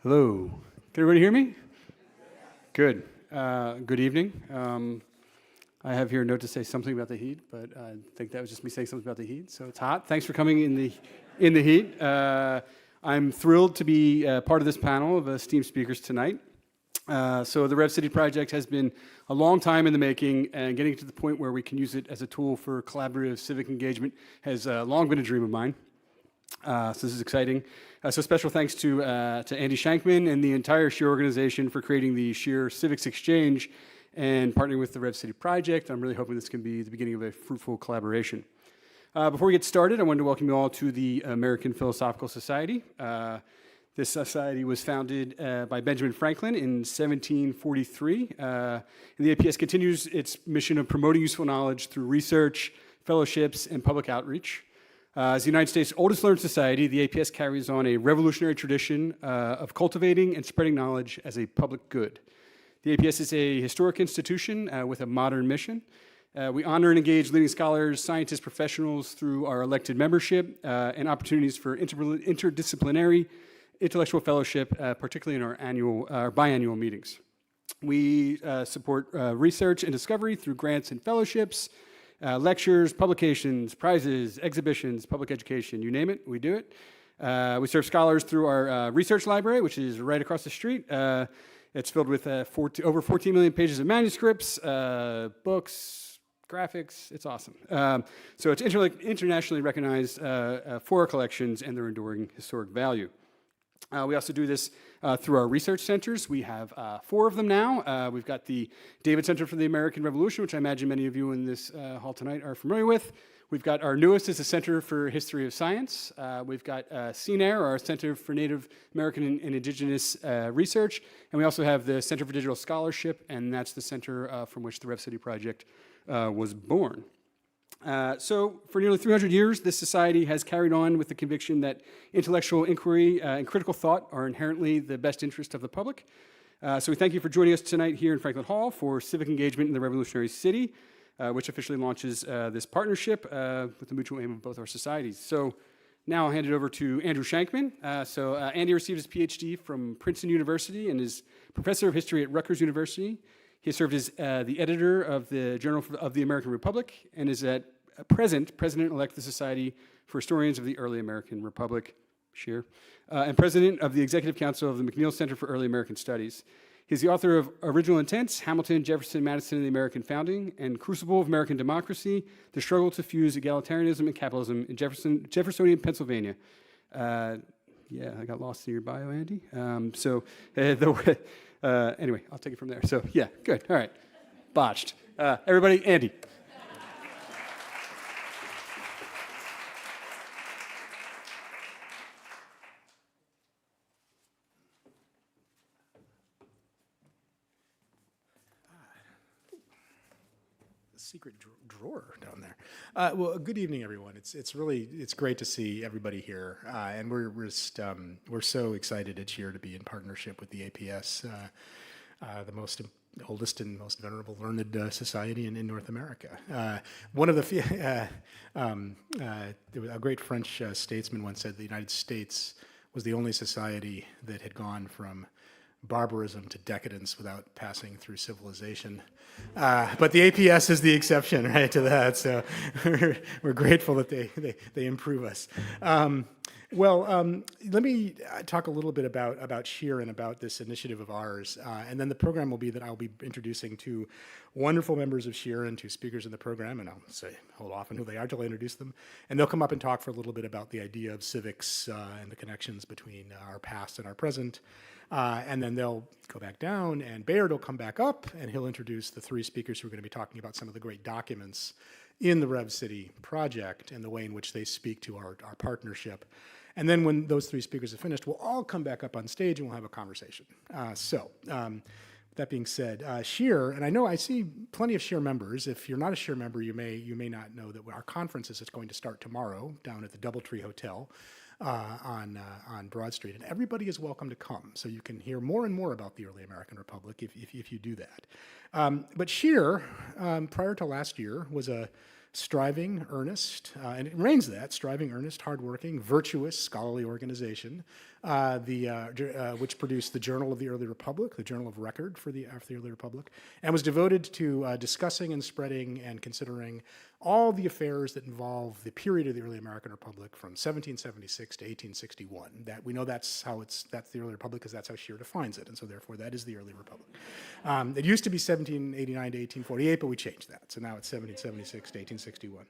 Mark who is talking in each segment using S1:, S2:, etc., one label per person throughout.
S1: Hello. Can everybody hear me? Good. Good evening. I have here a note to say something about the heat, but I think that was just me saying something about the heat. So it's hot. Thanks for coming in the heat. I'm thrilled to be part of this panel of esteemed speakers tonight. So the Rev City project has been a long time in the making, and getting to the point where we can use it as a tool for collaborative civic engagement has long been a dream of mine. So this is exciting. So special thanks to Andy Shankman and the entire SHEAR organization for creating the SHEAR Civics Exchange and partnering with the Rev City project. I'm really hoping this can be the beginning of a fruitful collaboration. Before we get started, I wanted to welcome you all to the American Philosophical Society. This society was founded by Benjamin Franklin in 1743. And the APS continues its mission of promoting useful knowledge through research, fellowships, and public outreach. As the United States' oldest learned society, the APS carries on a revolutionary tradition of cultivating and spreading knowledge as a public good. The APS is a historic institution with a modern mission. We honor and engage leading scholars, scientists, professionals through our elected membership and opportunities for interdisciplinary intellectual fellowship, particularly in our biannual meetings. We support research and discovery through grants and fellowships, lectures, publications, prizes, exhibitions, public education, you name it, we do it. We serve scholars through our research library, which is right across the street. It's filled with over 14 million pages of manuscripts, books, graphics. It's awesome. So it's internationally recognized for our collections and their enduring historic value. We also do this through our research centers. We have 4 of them now. We've got the David Center for the American Revolution, which I imagine many of you in this hall tonight are familiar with. We've got our newest is the Center for History of Science. We've got CNAIR, our Center for Native American and Indigenous Research. And we also have the Center for Digital Scholarship, and that's the center from which the Rev City Project was born. So for nearly 300 years, this society has carried on with the conviction that intellectual inquiry and critical thought are inherently the best interest of the public. So we thank you for joining us tonight here in Franklin Hall for Civic Engagement in the Revolutionary City, which officially launches this partnership with the mutual aim of both our societies. So now I'll hand it over to Andrew Shankman. Andy received his PhD from Princeton University and is professor of history at Rutgers University. He has served as the editor of the Journal of the American Republic and is at present president-elect of the Society for Historians of the Early American Republic, SHEAR, and president of the Executive Council of the McNeil Center for Early American Studies. He's the author of Original Intents, Hamilton, Jefferson, Madison, and the American Founding, and Crucible of American Democracy, The Struggle to Fuse Egalitarianism and Capitalism in Jeffersonian Pennsylvania. Yeah, I got lost in your bio, Andy. Anyway, I'll take it from there. So, yeah, good. All right. Botched. Everybody, Andy.
S2: Secret drawer down there. Well, good evening, everyone. It's great to see everybody here, and we're so excited at SHEAR to be in partnership with the APS, the oldest and most venerable learned society in North America. One of the a great French statesman once said the United States was the only society that had gone from barbarism to decadence without passing through civilization. But the APS is the exception, right, to that. So we're grateful that they improve us. Let me talk a little bit about SHEAR and about this initiative of ours. And then the program will be that I'll be introducing 2 wonderful members of SHEAR and 2 speakers in the program, and I'll say hold off on who they are till I introduce them. And they'll come up and talk for a little bit about the idea of civics and the connections between our past and our present. And then they'll go back down, and Bayard will come back up, and he'll introduce the 3 speakers who are going to be talking about some of the great documents in the Rev City project and the way in which they speak to our partnership. And then when those 3 speakers are finished, we'll all come back up on stage and we'll have a conversation. That being said, SHEAR, and I see plenty of SHEAR members. If you're not a SHEAR member, you may not know that our conference is going to start tomorrow down at the Doubletree Hotel on Broad Street, and everybody is welcome to come. So you can hear more and more about the early American Republic if you do that. But SHEAR, prior to last year, was a striving, earnest, and it reigns that, striving, earnest, hardworking, virtuous, scholarly organization, which produced the Journal of the Early Republic, the journal of record for the Early Republic, and was devoted to discussing and spreading and considering all the affairs that involve the period of the early American Republic from 1776 to 1861. That we know that's the early Republic because that's how SHEAR defines it, and so therefore that is the early Republic. It used to be 1789 to 1848, but we changed that, so now it's 1776 to 1861.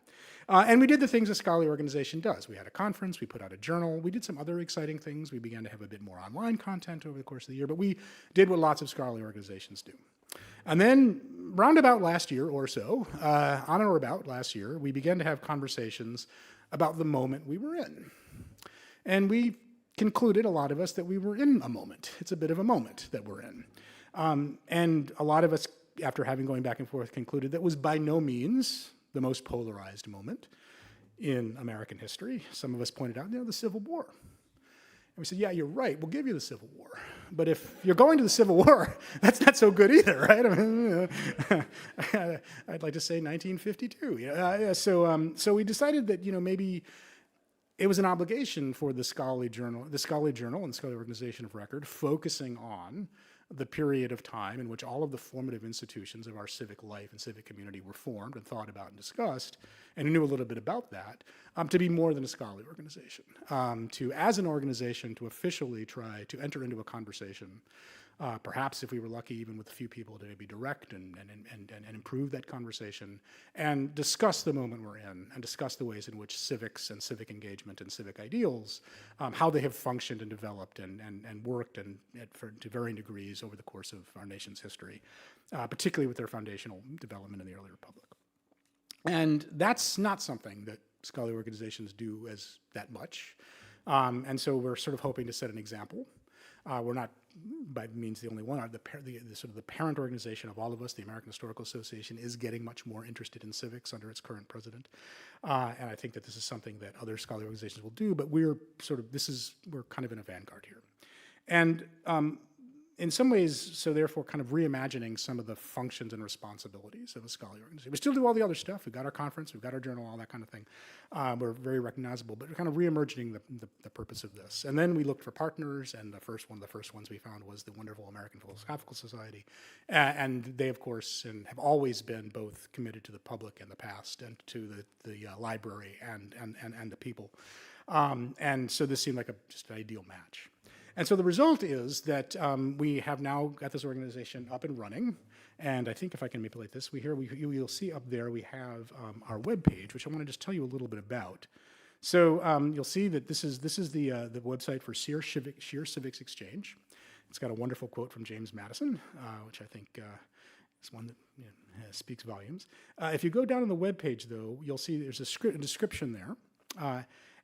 S2: And we did the things a scholarly organization does. We had a conference, we put out a journal, we did some other exciting things. We began to have a bit more online content over the course of the year, but we did what lots of scholarly organizations do. And then, roundabout last year or so, on or about last year, we began to have conversations about the moment we were in. And we concluded, a lot of us, that we were in a moment. It's a bit of a moment that we're in. And a lot of us, after having going back and forth, concluded that was by no means the most polarized moment in American history. Some of us pointed out, the Civil War. And we said, yeah, you're right, we'll give you the Civil War. But if you're going to the Civil War, that's not so good either, right? I mean, I'd like to say 1952. So we decided that, maybe it was an obligation for the scholarly journal and the scholarly organization of record focusing on the period of time in which all of the formative institutions of our civic life and civic community were formed and thought about and discussed, and knew a little bit about that, to be more than a scholarly organization, as an organization, to officially try to enter into a conversation, perhaps if we were lucky, even with a few people, to maybe direct and improve that conversation, and discuss the moment we're in, and discuss the ways in which civics and civic engagement and civic ideals, how they have functioned and developed and worked to varying degrees over the course of our nation's history, particularly with their foundational development in the early republic. And that's not something that scholarly organizations do as that much. And so we're sort of hoping to set an example. We're not by means the only one. The parent organization of all of us, the American Historical Association, is getting much more interested in civics under its current president. And I think that this is something that other scholarly organizations will do, but we're kind of in a vanguard here. And in some ways, so therefore kind of reimagining some of the functions and responsibilities of a scholarly organization. We still do all the other stuff. We've got our conference, we've got our journal, all that kind of thing. We're very recognizable, but we're kind of reimagining the purpose of this. And then we looked for partners, and one of the first ones we found was the wonderful American Philosophical Society. And they, of course, have always been both committed to the public and the past, and to the library and the people. And so this seemed like just an ideal match. And so the result is that we have now got this organization up and running. And I think if I can manipulate this, you'll see up there we have our webpage, which I want to just tell you a little bit about. So you'll see that this is the website for SHEAR Civics Exchange. It's got a wonderful quote from James Madison, which I think is one that speaks volumes. If you go down on the webpage, though, you'll see there's a description there.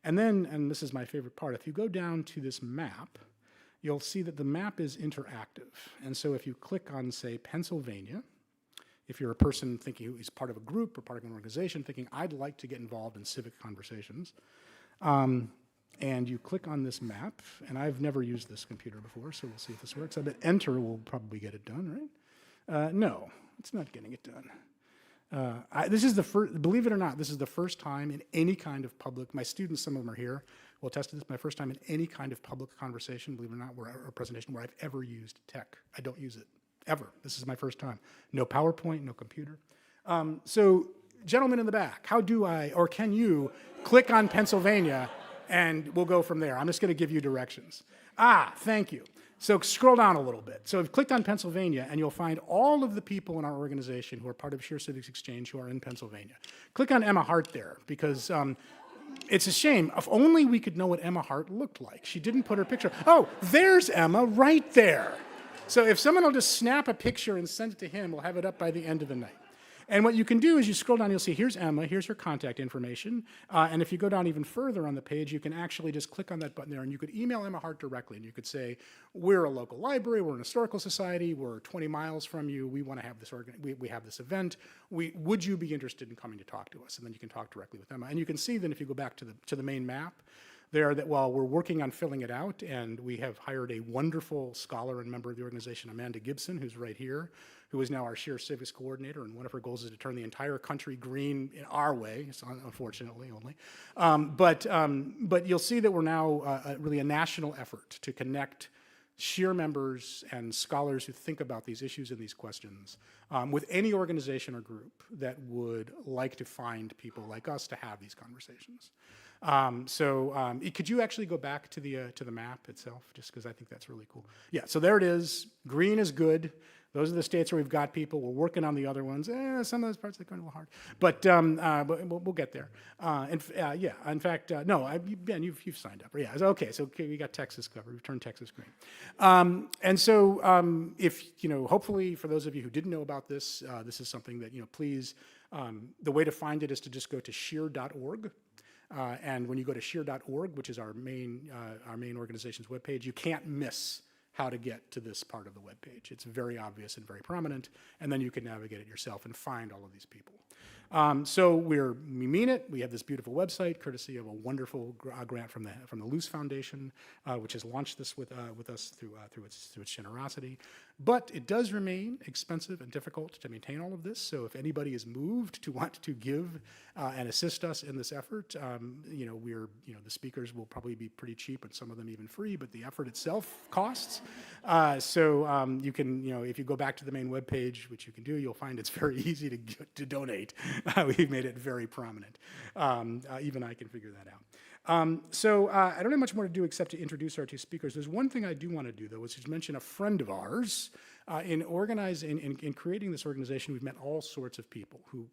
S2: And then, and this is my favorite part, if you go down to this map, you'll see that the map is interactive. And so if you click on, say, Pennsylvania, if you're a person thinking who is part of a group or part of an organization thinking, I'd like to get involved in civic conversations, and you click on this map, and I've never used this computer before, so we'll see if this works. I bet enter will probably get it done, right? No, it's not getting it done. This is the first, believe it or not, this is the first time in any kind of public, my students, some of them are here, will attest to this, my first time in any kind of public conversation, believe it or not, or presentation where I've ever used tech. I don't use it, ever. This is my first time. No PowerPoint, no computer. So, gentlemen in the back, how do I, or can you, click on Pennsylvania, and we'll go from there. I'm just going to give you directions. Thank you. So scroll down a little bit. So I've clicked on Pennsylvania, and you'll find all of the people in our organization who are part of SHEAR Civics Exchange who are in Pennsylvania. Click on Emma Hart there, because it's a shame. If only we could know what Emma Hart looked like. She didn't put her picture. Oh, there's Emma right there. So if someone will just snap a picture and send it to him, we'll have it up by the end of the night. And what you can do is you scroll down, you'll see here's Emma, here's her contact information. And if you go down even further on the page, you can actually just click on that button there, and you could email Emma Hart directly. And you could say, we're a local library, we're an historical society, we're 20 miles from you, we want to have this, we have this event. Would you be interested in coming to talk to us? And then you can talk directly with Emma. And you can see then if you go back to the main map, there that while we're working on filling it out, and we have hired a wonderful scholar and member of the organization, Amanda Gibson, who's right here, who is now our SHEAR Civics Coordinator, and one of her goals is to turn the entire country green in our way, unfortunately only. But you'll see that we're now really a national effort to connect SHEAR members and scholars who think about these issues and these questions with any organization or group that would like to find people like us to have these conversations. Could you actually go back to the map itself, just because I think that's really cool? Yeah, so there it is. Green is good. Those are the states where we've got people. We're working on the other ones. Some of those parts are going a little hard, but we'll get there. In fact, no, Ben, you've signed up. Yeah, okay. So we got Texas covered. We've turned Texas green. If hopefully for those of you who didn't know about this, this is something that please. The way to find it is to just go to shear.org. And when you go to shear.org, which is our main organization's webpage, you can't miss how to get to this part of the webpage. It's very obvious and very prominent, and then you can navigate it yourself and find all of these people. So we mean it. We have this beautiful website, courtesy of a wonderful grant from the Luce Foundation, which has launched this with us through its generosity. But it does remain expensive and difficult to maintain all of this. So if anybody is moved to want to give and assist us in this effort, the speakers will probably be pretty cheap and some of them even free, but the effort itself costs. You can, if you go back to the main webpage, which you can do, you'll find it's very easy to donate. We've made it very prominent. Even I can figure that out. I don't have much more to do except to introduce our two speakers. There's one thing I do want to do, though, which is mention a friend of ours. In creating this organization, we've met all sorts of people who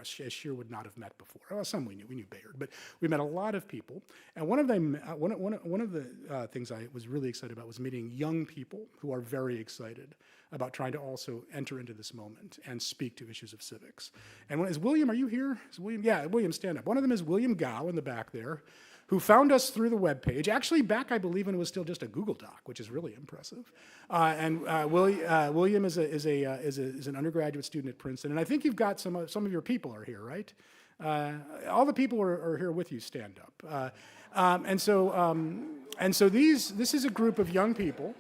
S2: SHEAR would not have met before. Well, some we knew Bayard, but we met a lot of people. And one of the things I was really excited about was meeting young people who are very excited about trying to also enter into this moment and speak to issues of civics. And is William, are you here? Is William? Yeah, William, stand up. One of them is William Gow in the back there, who found us through the webpage. Actually, back, I believe, when it was still just a Google Doc, which is really impressive. William is an undergraduate student at Princeton, and I think you've got some of your people are here, right? All the people are here with you. Stand up. This is a group of young people,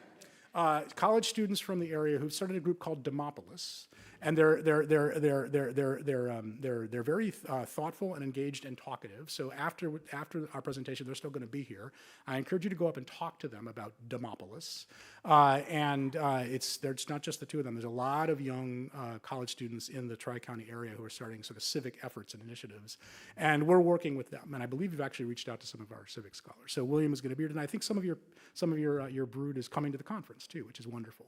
S2: college students from the area who've started a group called Demopolis. And they're very thoughtful and engaged and talkative. So after our presentation, they're still going to be here. I encourage you to go up and talk to them about Demopolis. It's not just the two of them. There's a lot of young college students in the Tri-County area who are starting sort of civic efforts and initiatives. And we're working with them. And I believe you've actually reached out to some of our civic scholars. So William is going to be here tonight. I think some of your brood is coming to the conference too, which is wonderful.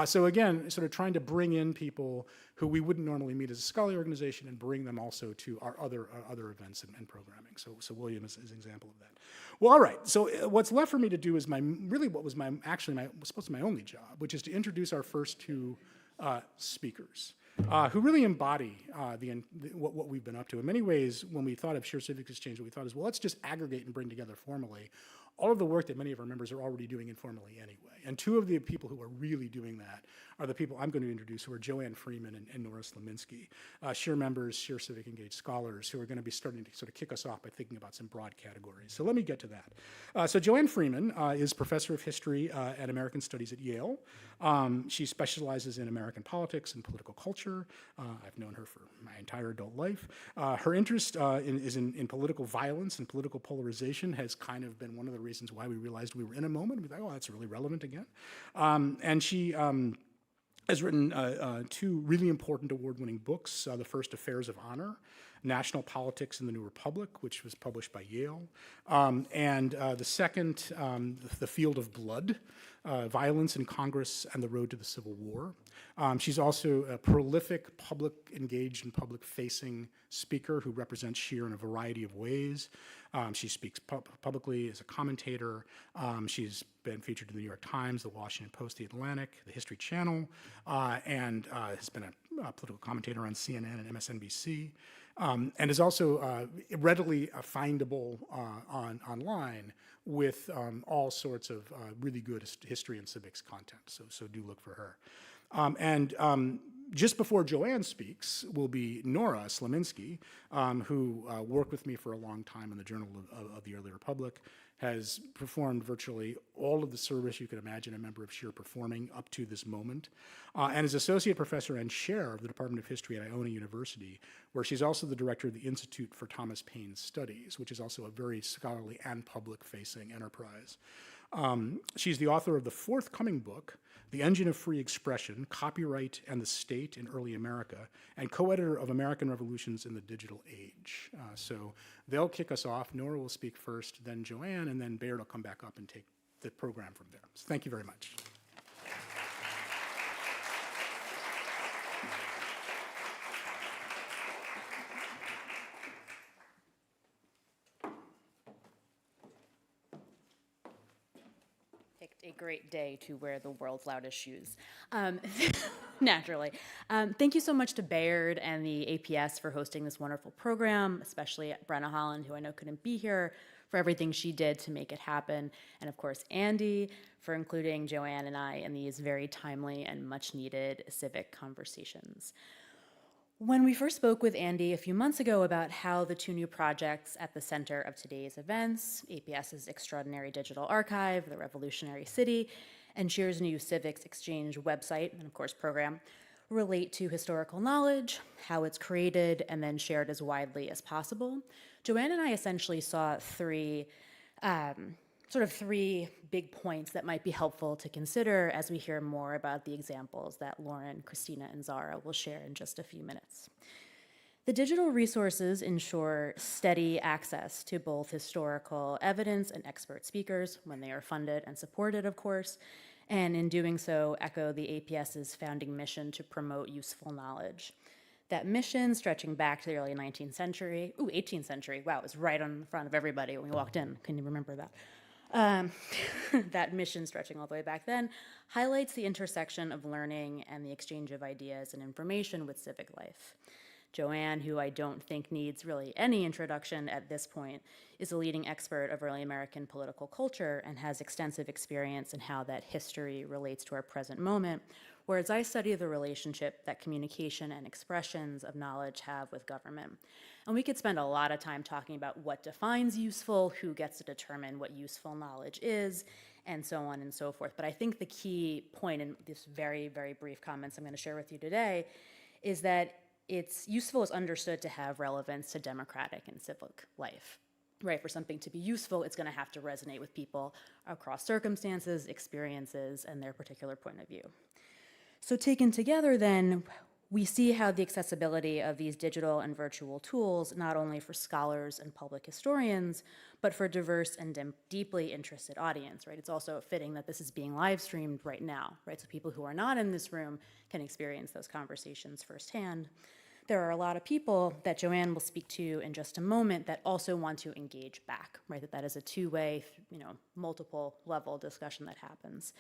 S2: So again, sort of trying to bring in people who we wouldn't normally meet as a scholarly organization and bring them also to our other events and programming. So William is an example of that. Well, all right. So what's left for me to do is my only job, which is to introduce our first two speakers, who really embody what we've been up to. In many ways, when we thought of SHEAR Civic Exchange, what we thought is, well, let's just aggregate and bring together formally all of the work that many of our members are already doing informally anyway. And two of the people who are really doing that are the people I'm going to introduce, who are Joanne Freeman and Nora Slonimsky, SHEAR members, SHEAR Civic Engaged scholars, who are going to be starting to sort of kick us off by thinking about some broad categories. So let me get to that. So Joanne Freeman is professor of history and American studies at Yale. She specializes in American politics and political culture. I've known her for my entire adult life. Her interest is in political violence and political polarization has kind of been one of the reasons why we realized we were in a moment. We thought, oh, that's really relevant again. And she has written two really important award-winning books. The first, Affairs of Honor, National Politics in the New Republic, which was published by Yale. And the second, The Field of Blood, Violence in Congress and the Road to the Civil War. She's also a prolific engaged and public-facing speaker who represents SHEAR in a variety of ways. She speaks publicly as a commentator. She's been featured in the New York Times, the Washington Post, the Atlantic, the History Channel, and has been a political commentator on CNN and MSNBC, and is also readily findable online with all sorts of really good history and civics content. So do look for her. Just before Joanne speaks will be Nora Slonimsky, who worked with me for a long time in the Journal of the Early Republic, has performed virtually all of the service you could imagine a member of SHEAR performing up to this moment, and is associate professor and chair of the Department of History at Iona University, where she's also the director of the Institute for Thomas Paine Studies, which is also a very scholarly and public-facing enterprise. She's the author of the forthcoming book, The Engine of Free Expression, Copyright and the State in Early America, and co-editor of American Revolutions in the Digital Age. So they'll kick us off. Nora will speak first, then Joanne, and then Bayard will come back up and take the program from there. So thank you very much.
S3: A great day to wear the world's loudest shoes, naturally. Thank you so much to Bayard and the APS for hosting this wonderful program, especially Brenna Holland, who I know couldn't be here, for everything she did to make it happen, and of course Andy for including Joanne and I in these very timely and much needed civic conversations. When we first spoke with Andy a few months ago about how the two new projects at the center of today's events, APS's Extraordinary Digital Archive, the Revolutionary City, and SHEAR's new Civics Exchange website, and of course program, relate to historical knowledge, how it's created, and then shared as widely as possible, Joanne and I essentially saw three big points that might be helpful to consider as we hear more about the examples that Lauren, Christina, and Zara will share in just a few minutes. The digital resources ensure steady access to both historical evidence and expert speakers when they are funded and supported, of course, and in doing so, echo the APS's founding mission to promote useful knowledge. That mission, stretching back to the early 18th century, wow, it was right on the front of everybody when we walked in, can you remember that? That mission stretching all the way back then highlights the intersection of learning and the exchange of ideas and information with civic life. Joanne, who I don't think needs really any introduction at this point, is a leading expert of early American political culture and has extensive experience in how that history relates to our present moment, whereas I study the relationship that communication and expressions of knowledge have with government. And we could spend a lot of time talking about what defines useful, who gets to determine what useful knowledge is, and so on and so forth. But I think the key point in this very, very brief comments I'm going to share with you today is that it's useful is understood to have relevance to democratic and civic life. Right, for something to be useful, it's going to have to resonate with people across circumstances, experiences, and their particular point of view. So taken together then, we see how the accessibility of these digital and virtual tools, not only for scholars and public historians, but for diverse and deeply interested audience, right? It's also fitting that this is being live streamed right now, right? So people who are not in this room can experience those conversations firsthand. There are a lot of people that Joanne will speak to in just a moment that also want to engage back, right? That is a two-way, multiple level discussion that happens.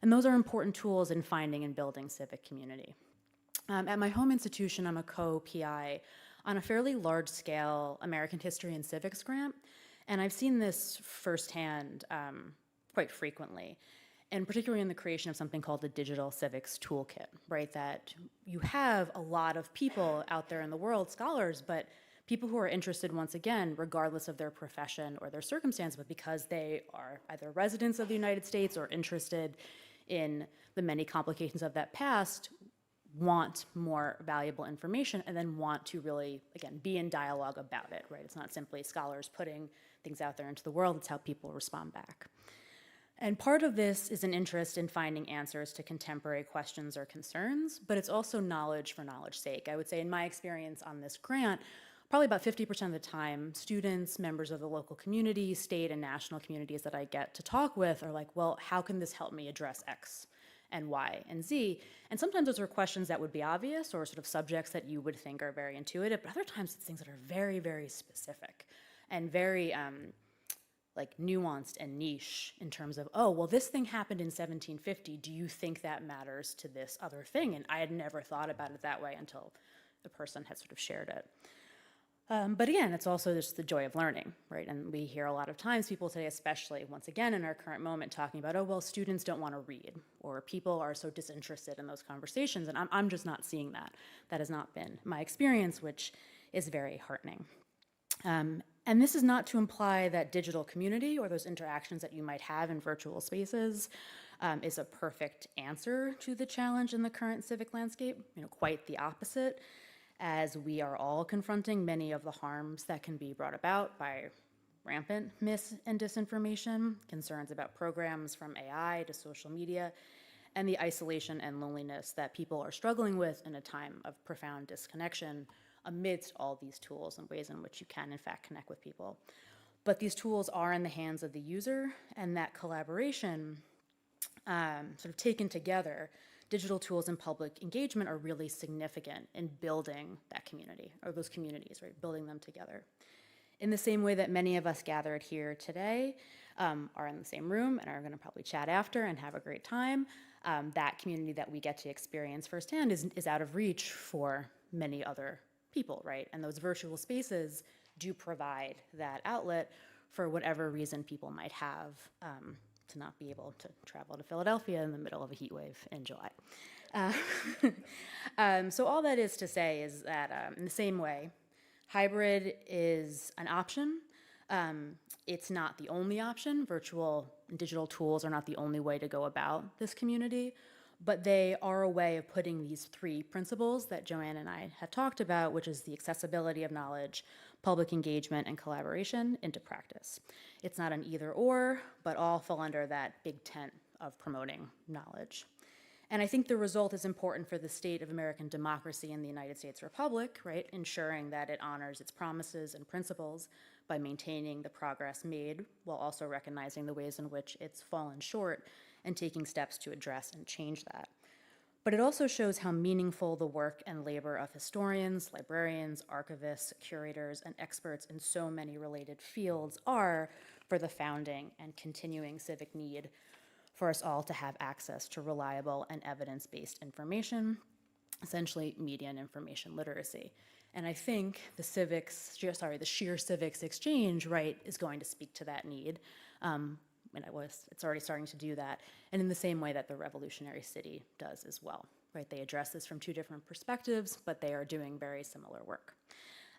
S3: And those are important tools in finding and building civic community. At my home institution, I'm a co-PI on a fairly large-scale American history and civics grant, and I've seen this firsthand quite frequently, and particularly in the creation of something called the Digital Civics Toolkit, right? That you have a lot of people out there in the world, scholars, but people who are interested, once again, regardless of their profession or their circumstance, but because they are either residents of the United States or interested in the many complications of that past, want more valuable information and then want to really, again, be in dialogue about it, right? It's not simply scholars putting things out there into the world, it's how people respond back. And part of this is an interest in finding answers to contemporary questions or concerns, but it's also knowledge for knowledge's sake. I would say in my experience on this grant, probably about 50% of the time, students, members of the local community, state and national communities that I get to talk with are like, well, how can this help me address X and Y and Z? And sometimes those are questions that would be obvious or sort of subjects that you would think are very intuitive, but other times it's things that are very, very specific and very like nuanced and niche in terms of, oh, well, this thing happened in 1750. Do you think that matters to this other thing? And I had never thought about it that way until the person had sort of shared it. But again, it's also just the joy of learning, right? And we hear a lot of times people today, especially once again in our current moment, talking about, oh, well, students don't want to read, or people are so disinterested in those conversations, and I'm just not seeing that. That has not been my experience, which is very heartening. And this is not to imply that digital community or those interactions that you might have in virtual spaces is a perfect answer to the challenge in the current civic landscape. Quite the opposite, as we are all confronting many of the harms that can be brought about by rampant mis and disinformation, concerns about programs from AI to social media, and the isolation and loneliness that people are struggling with in a time of profound disconnection amidst all these tools and ways in which you can, in fact, connect with people. But these tools are in the hands of the user, and that collaboration, sort of taken together, digital tools and public engagement are really significant in building that community, or those communities, right, building them together. In the same way that many of us gathered here today are in the same room and are going to probably chat after and have a great time, that community that we get to experience firsthand is out of reach for many other people, right? And those virtual spaces do provide that outlet for whatever reason people might have to not be able to travel to Philadelphia in the middle of a heat wave in July. So all that is to say is that in the same way, hybrid is an option. It's not the only option. Virtual and digital tools are not the only way to go about this community, but they are a way of putting these three principles that Joanne and I had talked about, which is the accessibility of knowledge, public engagement, and collaboration, into practice. It's not an either or, but all fall under that big tent of promoting knowledge. And I think the result is important for the state of American democracy in the United States Republic, right? Ensuring that it honors its promises and principles by maintaining the progress made while also recognizing the ways in which it's fallen short and taking steps to address and change that. But it also shows how meaningful the work and labor of historians, librarians, archivists, curators, and experts in so many related fields are for the founding and continuing civic need for us all to have access to reliable and evidence-based information, essentially media and information literacy. And I think the SHEAR Civics Exchange, right, is going to speak to that need. It's already starting to do that, and in the same way that the Revolutionary City does as well, right? They address this from two different perspectives, but they are doing very similar work.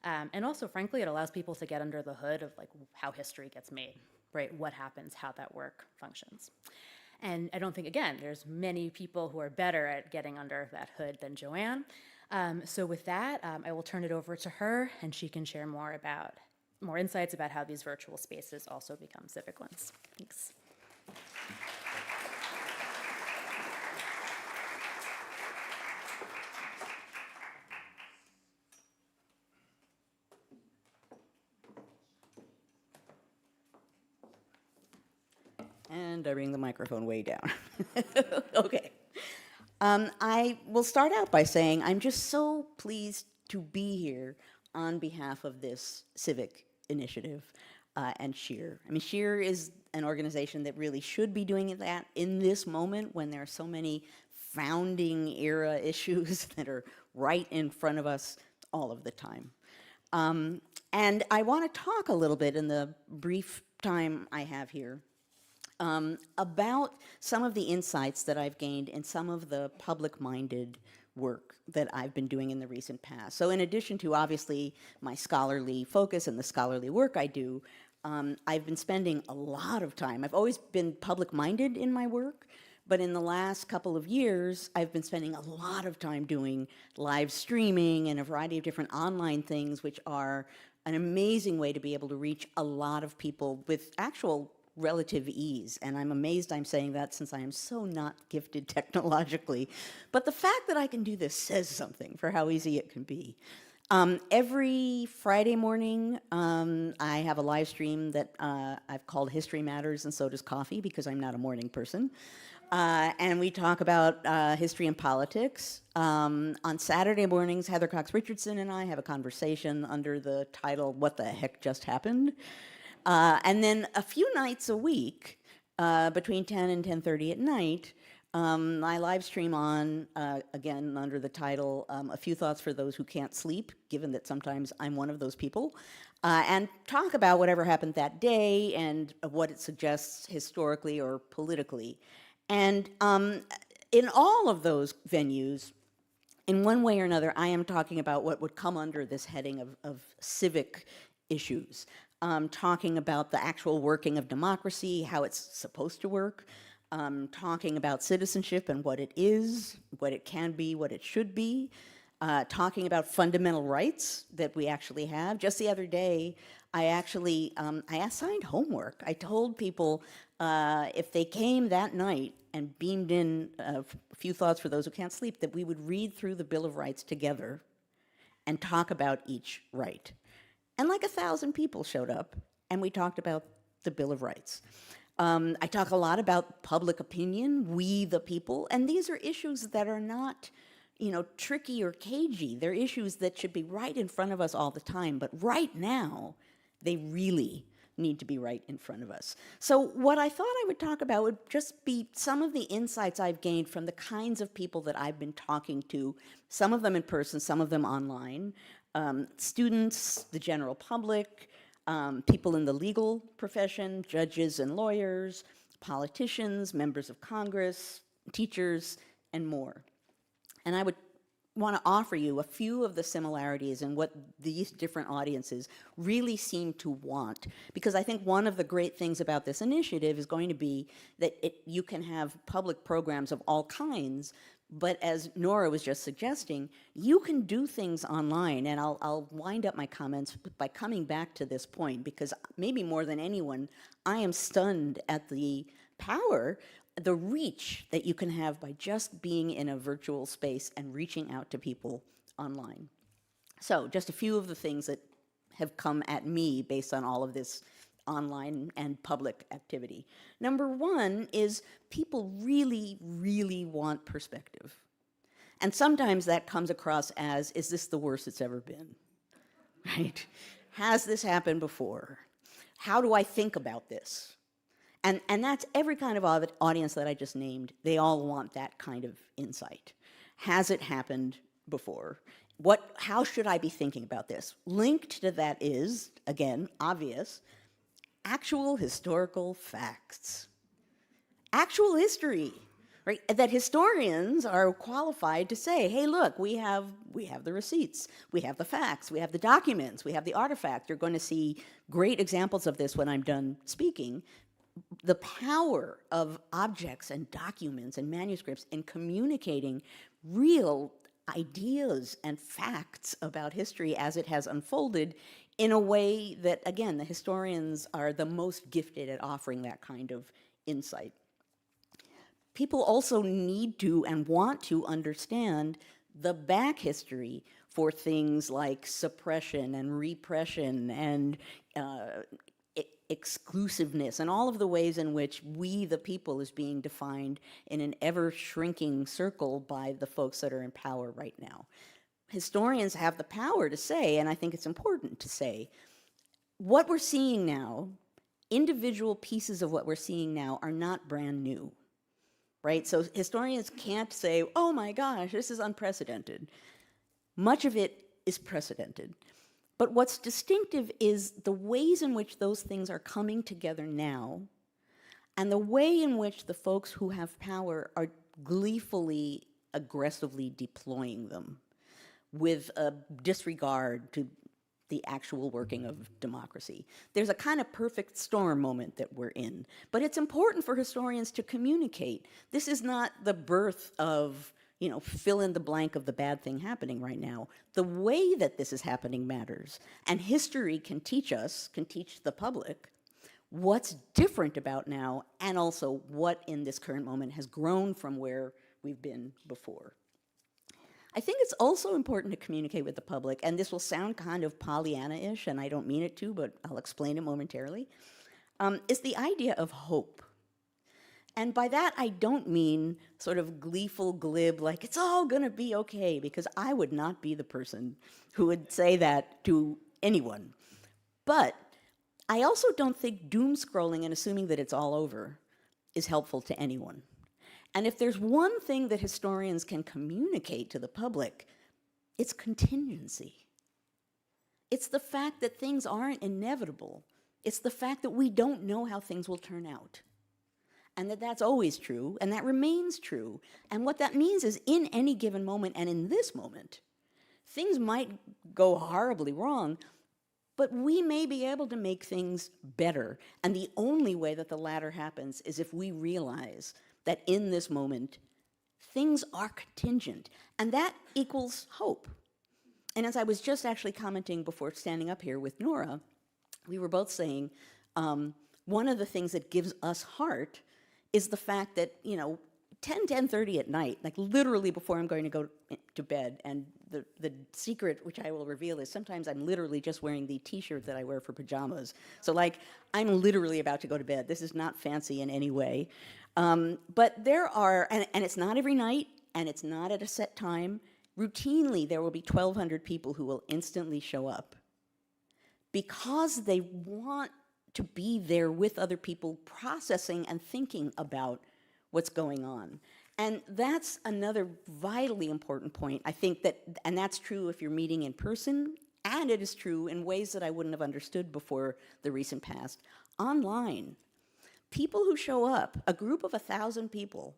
S3: And also, frankly, it allows people to get under the hood of like how history gets made, right? What happens, how that work functions. And I don't think, again, there's many people who are better at getting under that hood than Joanne. So with that, I will turn it over to her, and she can share more insights about how these virtual spaces also become civic ones. Thanks.
S4: And I bring the microphone way down. Okay. I will start out by saying I'm just so pleased to be here on behalf of this civic initiative and SHEAR. I mean, SHEAR is an organization that really should be doing that in this moment when there are so many founding era issues that are right in front of us all of the time. And I want to talk a little bit in the brief time I have here about some of the insights that I've gained in some of the public-minded work that I've been doing in the recent past. So in addition to obviously my scholarly focus and the scholarly work I do, I've been spending a lot of time. I've always been public-minded in my work, but in the last couple of years, I've been spending a lot of time doing live streaming and a variety of different online things, which are an amazing way to be able to reach a lot of people with actual relative ease. And I'm amazed I'm saying that since I am so not gifted technologically. But the fact that I can do this says something for how easy it can be. Every Friday morning, I have a live stream that I've called History Matters and So Does Coffee, because I'm not a morning person. And we talk about history and politics. On Saturday mornings, Heather Cox Richardson and I have a conversation under the title, What the Heck Just Happened? And then a few nights a week, between 10 and 10:30 at night, I live stream on, again, under the title, A Few Thoughts for Those Who Can't Sleep, given that sometimes I'm one of those people, and talk about whatever happened that day and what it suggests historically or politically. And in all of those venues, in one way or another, I am talking about what would come under this heading of civic issues. talking about the actual working of democracy, how it's supposed to work, talking about citizenship and what it is, what it can be, what it should be, talking about fundamental rights that we actually have. Just the other day, I actually, I assigned homework. I told people if they came that night and beamed in a few thoughts for those who can't sleep, that we would read through the Bill of Rights together and talk about each right. And like 1,000 people showed up, and we talked about the Bill of Rights. I talk a lot about public opinion, we the people, and these are issues that are not, tricky or cagey. They're issues that should be right in front of us all the time, but right now, they really need to be right in front of us. So what I thought I would talk about would just be some of the insights I've gained from the kinds of people that I've been talking to, some of them in person, some of them online, students, the general public, people in the legal profession, judges and lawyers, politicians, members of Congress, teachers, and more. And I would want to offer you a few of the similarities in what these different audiences really seem to want. Because I think one of the great things about this initiative is going to be that you can have public programs of all kinds, but as Nora was just suggesting, you can do things online, and I'll wind up my comments by coming back to this point, because maybe more than anyone, I am stunned at the power, the reach that you can have by just being in a virtual space and reaching out to people online. So just a few of the things that have come at me based on all of this online and public activity. Number one is people really, really want perspective. And sometimes that comes across as, is this the worst it's ever been? Right? Has this happened before? How do I think about this? And that's every kind of audience that I just named. They all want that kind of insight. Has it happened before? How should I be thinking about this? Linked to that is, again, obvious, actual historical facts. Actual history, right? That historians are qualified to say, hey, look, we have the receipts, we have the facts, we have the documents, we have the artifact. You're going to see great examples of this when I'm done speaking. The power of objects and documents and manuscripts in communicating real ideas and facts about history as it has unfolded in a way that, again, the historians are the most gifted at offering that kind of insight. People also need to and want to understand the back history for things like suppression and repression and exclusiveness, and all of the ways in which we, the people, is being defined in an ever-shrinking circle by the folks that are in power right now. Historians have the power to say, and I think it's important to say, what we're seeing now, individual pieces of what we're seeing now are not brand new, right? So historians can't say, oh my gosh, this is unprecedented. Much of it is precedented. But what's distinctive is the ways in which those things are coming together now, and the way in which the folks who have power are gleefully, aggressively deploying them with a disregard to the actual working of democracy. There's a kind of perfect storm moment that we're in, but it's important for historians to communicate. This is not the birth of, fill in the blank of the bad thing happening right now. The way that this is happening matters. And history can teach us, can teach the public, what's different about now, and also what in this current moment has grown from where we've been before. I think it's also important to communicate with the public, and this will sound kind of Pollyanna-ish, and I don't mean it to, but I'll explain it momentarily, is the idea of hope. And by that, I don't mean sort of gleeful, glib, like, it's all gonna be okay, because I would not be the person who would say that to anyone. But I also don't think doom scrolling and assuming that it's all over is helpful to anyone. And if there's one thing that historians can communicate to the public, it's contingency. It's the fact that things aren't inevitable. It's the fact that we don't know how things will turn out. And that's always true, and that remains true. And what that means is in any given moment, and in this moment, things might go horribly wrong, but we may be able to make things better. And the only way that the latter happens is if we realize that in this moment, things are contingent, and that equals hope. And as I was just actually commenting before standing up here with Nora, we were both saying one of the things that gives us heart is the fact that, 10:30 at night, like literally before I'm going to go to bed, and the secret, which I will reveal, is sometimes I'm literally just wearing the t-shirt that I wear for pajamas. So like, I'm literally about to go to bed. This is not fancy in any way. But there are, and it's not every night, and it's not at a set time. Routinely, there will be 1,200 people who will instantly show up because they want to be there with other people processing and thinking about what's going on. And that's another vitally important point. I think that, and that's true if you're meeting in person, and it is true in ways that I wouldn't have understood before the recent past. Online, people who show up, a group of 1,000 people,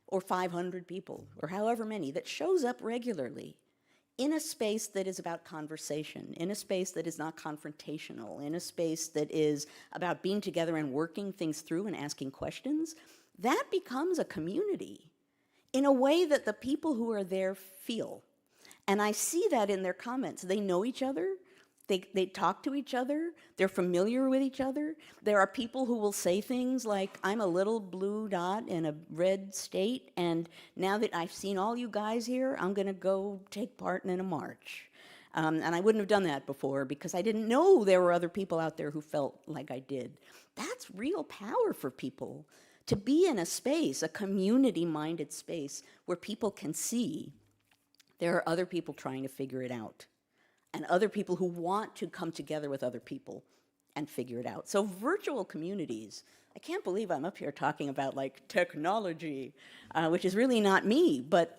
S4: or 500 people, or however many, that shows up regularly in a space that is about conversation, in a space that is not confrontational, in a space that is about being together and working things through and asking questions, that becomes a community in a way that the people who are there feel. And I see that in their comments. They know each other. They talk to each other. They're familiar with each other. There are people who will say things like, I'm a little blue dot in a red state, and now that I've seen all you guys here, I'm going to go take part in a march. And I wouldn't have done that before because I didn't know there were other people out there who felt like I did. That's real power for people, to be in a space, a community-minded space, where people can see there are other people trying to figure it out, and other people who want to come together with other people and figure it out. So virtual communities, I can't believe I'm up here talking about like technology, which is really not me, but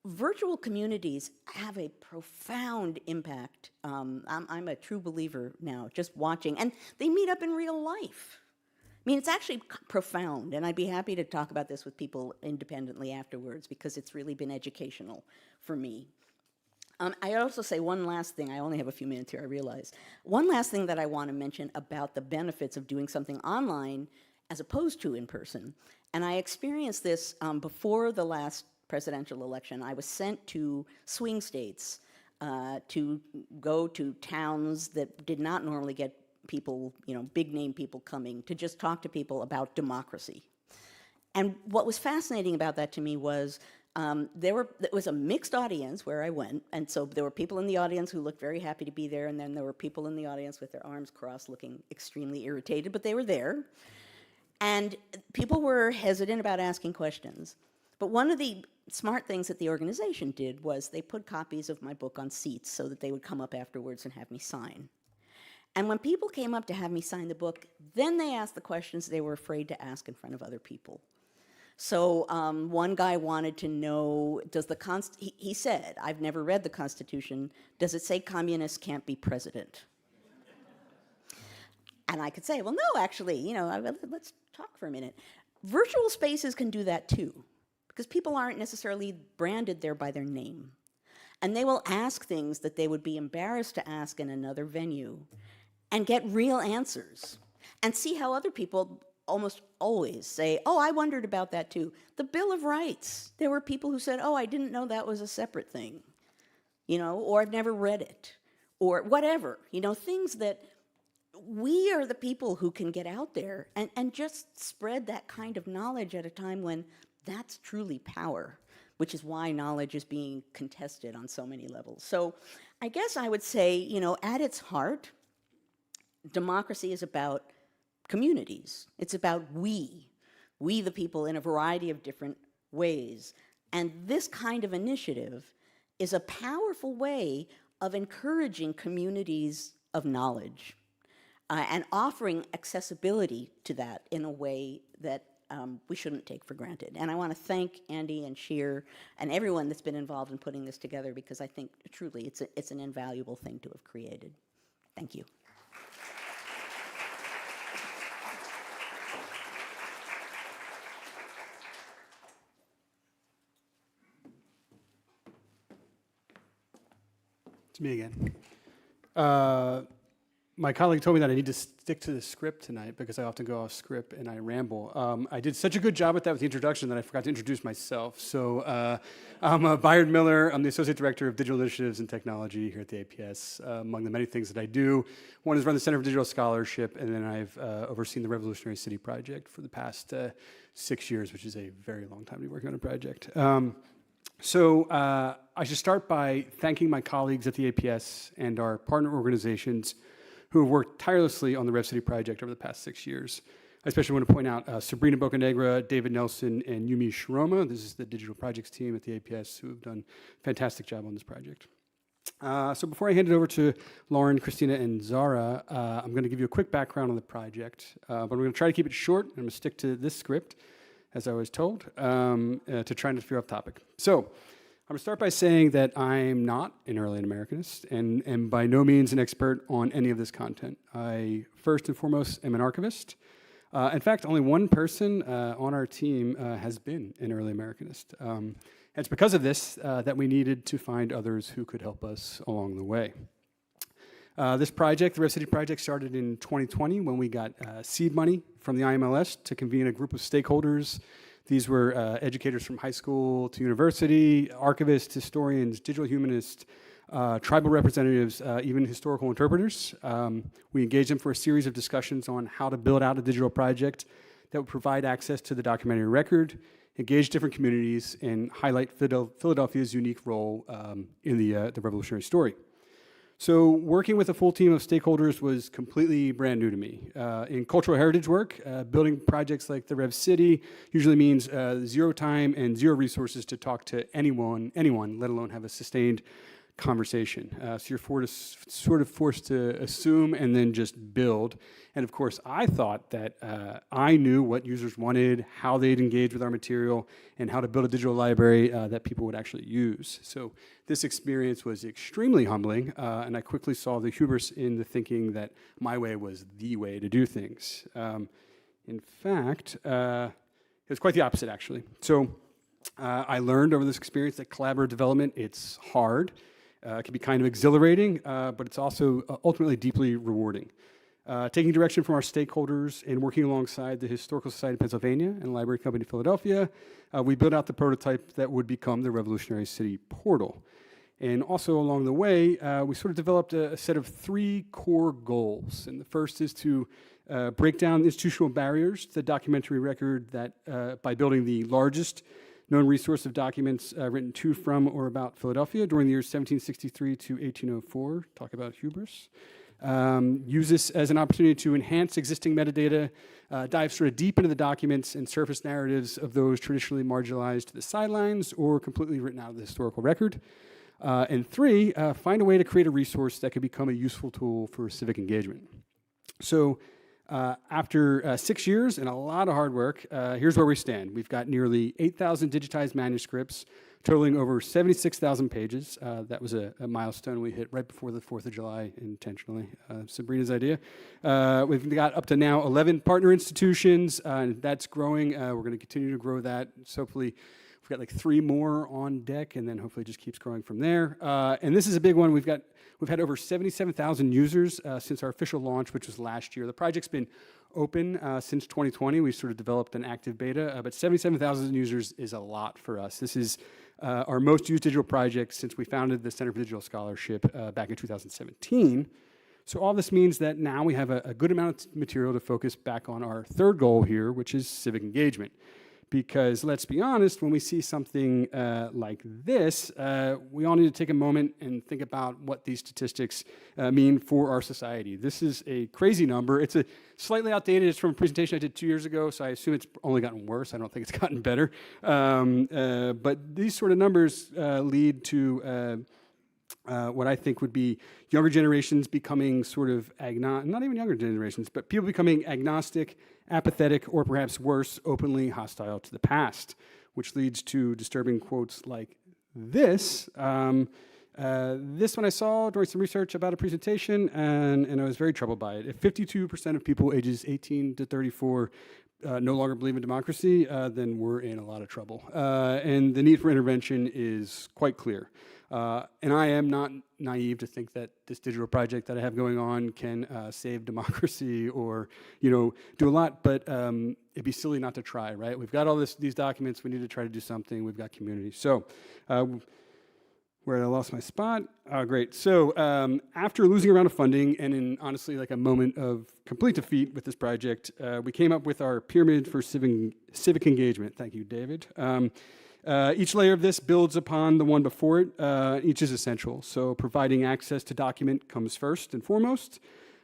S4: virtual communities have a profound impact. I'm a true believer now, just watching, and they meet up in real life. I mean, it's actually profound, and I'd be happy to talk about this with people independently afterwards because it's really been educational for me. I also say one last thing. I only have a few minutes here, I realize. One last thing that I want to mention about the benefits of doing something online as opposed to in person. And I experienced this before the last presidential election. I was sent to swing states to go to towns that did not normally get people, big name people coming, to just talk to people about democracy. And what was fascinating about that to me was it was a mixed audience where I went, and so there were people in the audience who looked very happy to be there, and then there were people in the audience with their arms crossed looking extremely irritated, but they were there. And people were hesitant about asking questions. But one of the smart things that the organization did was they put copies of my book on seats so that they would come up afterwards and have me sign. And when people came up to have me sign the book, then they asked the questions they were afraid to ask in front of other people. So one guy wanted to know, he said, I've never read the Constitution, does it say communists can't be president? And I could say, well, no, actually, let's talk for a minute. Virtual spaces can do that too, because people aren't necessarily branded there by their name. And they will ask things that they would be embarrassed to ask in another venue and get real answers and see how other people almost always say, oh, I wondered about that too. The Bill of Rights, there were people who said, oh, I didn't know that was a separate thing, or I've never read it, or whatever, things that we are the people who can get out there and just spread that kind of knowledge at a time when that's truly power, which is why knowledge is being contested on so many levels. So I guess I would say, at its heart, democracy is about communities. It's about we the people, in a variety of different ways. And this kind of initiative is a powerful way of encouraging communities of knowledge and offering accessibility to that in a way that we shouldn't take for granted. And I want to thank Andy and SHEAR and everyone that's been involved in putting this together, because I think truly it's an invaluable thing to have created. Thank you.
S1: It's me again. my colleague told me that I need to stick to the script tonight because I often go off script and I ramble. I did such a good job with that with the introduction that I forgot to introduce myself. So I'm Bayard Miller. I'm the Associate Director of Digital Initiatives and Technology here at the APS. Among the many things that I do, one is run the Center for Digital Scholarship, and then I've overseen the Revolutionary City Project for the past 6 years, which is a very long time to be working on a project. So I should start by thanking my colleagues at the APS and our partner organizations who have worked tirelessly on the Rev City project over the past 6 years. I especially want to point out Sabrina Bocanegra, David Nelson, and Yumi Shiroma. This is the digital projects team at the APS who have done a fantastic job on this project. So before I hand it over to Lauren, Christina, and Zara, I'm going to give you a quick background on the project, but I'm going to try to keep it short. I'm going to stick to this script, as I was told, to try not to veer off topic. So I'm going to start by saying that I'm not an early Americanist and by no means an expert on any of this content. I, first and foremost, am an archivist. In fact, only one person on our team has been an early Americanist. And it's because of this that we needed to find others who could help us along the way. This project, the Rev City project, started in 2020 when we got seed money from the IMLS to convene a group of stakeholders. These were educators from high school to university, archivists, historians, digital humanists, tribal representatives, even historical interpreters. We engaged them for a series of discussions on how to build out a digital project that would provide access to the documentary record, engage different communities, and highlight Philadelphia's unique role in the revolutionary story. So working with a full team of stakeholders was completely brand new to me. In cultural heritage work, building projects like the Rev City usually means zero time and zero resources to talk to anyone, let alone have a sustained conversation. So you're sort of forced to assume and then just build. And of course, I thought that I knew what users wanted, how they'd engage with our material, and how to build a digital library that people would actually use. So this experience was extremely humbling, and I quickly saw the hubris in the thinking that my way was the way to do things. In fact, it was quite the opposite, actually. So I learned over this experience that collaborative development, it's hard. It can be kind of exhilarating, but it's also ultimately deeply rewarding. Taking direction from our stakeholders and working alongside the Historical Society of Pennsylvania and the Library Company of Philadelphia, we built out the prototype that would become the Revolutionary City Portal. And also along the way, we sort of developed a set of 3 core goals. And the first is to break down institutional barriers to the documentary record that by building the largest known resource of documents written to, from, or about Philadelphia during the years 1763 to 1804. Talk about hubris. Use this as an opportunity to enhance existing metadata, dive sort of deep into the documents and surface narratives of those traditionally marginalized to the sidelines or completely written out of the historical record. And 3, find a way to create a resource that could become a useful tool for civic engagement. So after 6 years and a lot of hard work, here's where we stand. We've got nearly 8,000 digitized manuscripts, totaling over 76,000 pages. That was a milestone we hit right before the 4th of July intentionally. Sabrina's idea. We've got up to now 11 partner institutions, and that's growing. We're going to continue to grow that. So hopefully we've got like 3 more on deck, and then hopefully it just keeps growing from there. And this is a big one. We've had over 77,000 users since our official launch, which was last year. The project's been open since 2020. We sort of developed an active beta, but 77,000 users is a lot for us. This is our most used digital project since we founded the Center for Digital Scholarship back in 2017. So all this means that now we have a good amount of material to focus back on our third goal here, which is civic engagement. Because let's be honest, when we see something like this, we all need to take a moment and think about what these statistics mean for our society. This is a crazy number. It's a slightly outdated. It's from a presentation I did 2 years ago, so I assume it's only gotten worse. I don't think it's gotten better. But these sort of numbers lead to what I think would be younger generations becoming sort of not even younger generations, but people becoming agnostic, apathetic, or perhaps worse, openly hostile to the past, which leads to disturbing quotes like this. This one I saw during some research about a presentation, and I was very troubled by it. If 52% of people ages 18 to 34 no longer believe in democracy, then we're in a lot of trouble. And the need for intervention is quite clear. And I am not naive to think that this digital project that I have going on can save democracy or, do a lot, but it'd be silly not to try, right? We've got all these documents, we need to try to do something, we've got community. So, where I lost my spot. Great. So after losing a round of funding and in honestly like a moment of complete defeat with this project, we came up with our pyramid for civic engagement. Thank you, David. Each layer of this builds upon the one before it. Each is essential. So providing access to document comes first and foremost.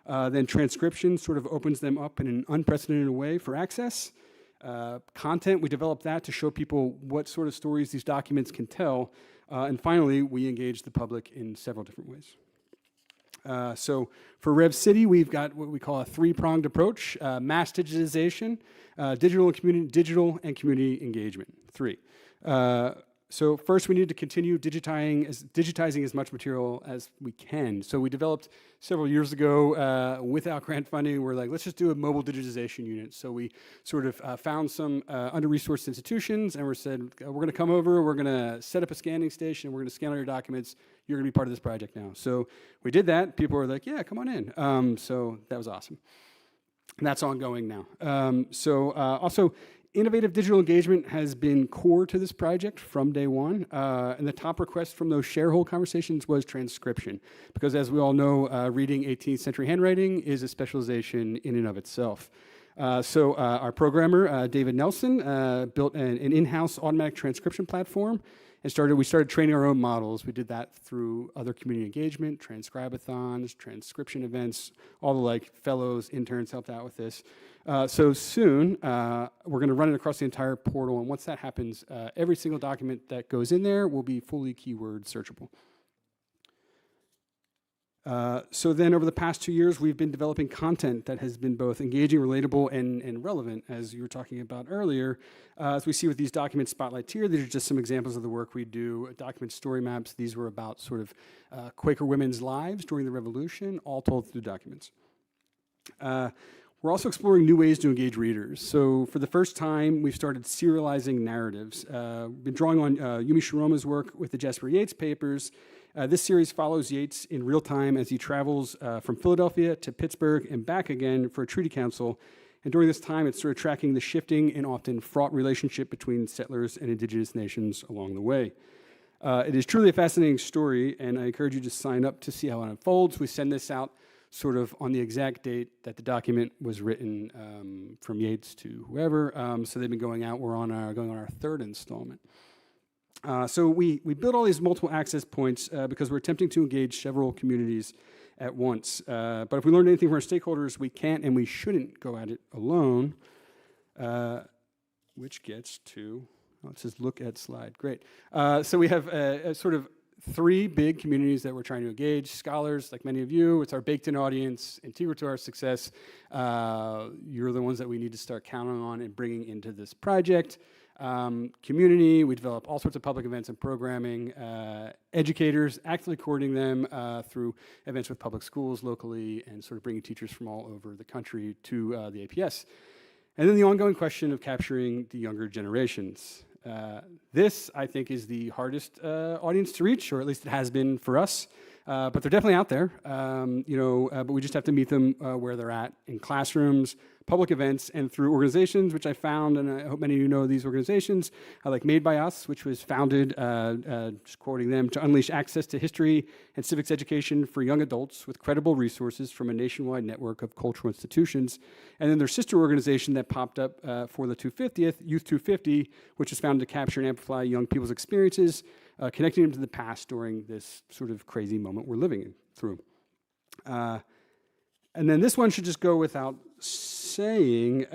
S1: Then transcription sort of opens them up in an unprecedented way for access. Content, we develop that to show people what sort of stories these documents can tell. And finally, we engage the public in several different ways. So for Rev City, we've got what we call a three-pronged approach: mass digitization, digital and community engagement. Three. So first, we need to continue digitizing as much material as we can. So we developed several years ago without grant funding. We're like, let's just do a mobile digitization unit. So we sort of found some under-resourced institutions, and we said, we're going to come over, we're going to set up a scanning station, we're going to scan all your documents. You're going to be part of this project now. So we did that. People were like, yeah, come on in. So that was awesome. And that's ongoing now. Also, innovative digital engagement has been core to this project from day one, and the top request from those shareholder conversations was transcription, because as we all know, reading 18th century handwriting is a specialization in and of itself. Our programmer, David Nelson, built an in-house automatic transcription platform, and we started training our own models. We did that through other community engagement, transcribathons, transcription events, all the like fellows, interns helped out with this. So soon, we're going to run it across the entire portal, and once that happens, every single document that goes in there will be fully keyword searchable. So then over the past 2 years, we've been developing content that has been both engaging, relatable, and relevant, as you were talking about earlier. As we see with these documents spotlights here, these are just some examples of the work we do. Document story maps, these were about sort of Quaker women's lives during the Revolution, all told through documents. We're also exploring new ways to engage readers. So for the first time, we've started serializing narratives. We've been drawing on Yumi Shiroma's work with the Jasper Yates papers. This series follows Yates in real time as he travels from Philadelphia to Pittsburgh and back again for a treaty council. And during this time, it's sort of tracking the shifting and often fraught relationship between settlers and indigenous nations along the way. It is truly a fascinating story, and I encourage you to sign up to see how it unfolds. We send this out sort of on the exact date that the document was written from Yates to whoever. So they've been going out. We're going on our third installment. So we build all these multiple access points because we're attempting to engage several communities at once. But if we learned anything from our stakeholders, we can't and we shouldn't go at it alone, which gets to, it says look at slide. Great. So we have a sort of three big communities that we're trying to engage. Scholars, like many of you, it's our baked-in audience, integral to our success. You're the ones that we need to start counting on and bringing into this project. Community, we develop all sorts of public events and programming. Educators, actively coordinating them through events with public schools locally and sort of bringing teachers from all over the country to the APS. And then the ongoing question of capturing the younger generations. This, I think, is the hardest audience to reach, or at least it has been for us. But they're definitely out there, but we just have to meet them where they're at, in classrooms, public events, and through organizations, which I found, and I hope many of you know these organizations, like Made by Us, which was founded, just quoting them, to unleash access to history and civics education for young adults with credible resources from a nationwide network of cultural institutions. And then their sister organization that popped up for the 250th, Youth 250, which was founded to capture and amplify young people's experiences, connecting them to the past during this sort of crazy moment we're living through. And then this one should just go without saying.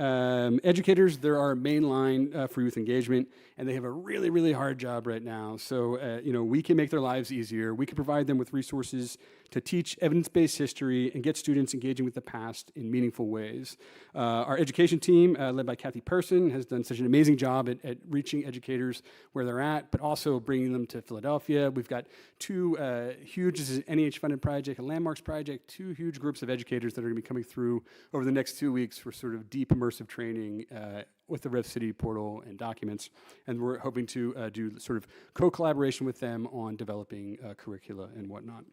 S1: Educators, they're our main line for youth engagement, and they have a really, really hard job right now. So, we can make their lives easier. We can provide them with resources to teach evidence-based history and get students engaging with the past in meaningful ways. Our education team, led by Kathy Person, has done such an amazing job at reaching educators where they're at, but also bringing them to Philadelphia. We've got two huge, this is an NEH-funded project, a Landmarks project, two huge groups of educators that are going to be coming through over the next 2 weeks for sort of deep immersive training with the Rev City portal and documents. And we're hoping to do sort of co-collaboration with them on developing curricula and whatnot.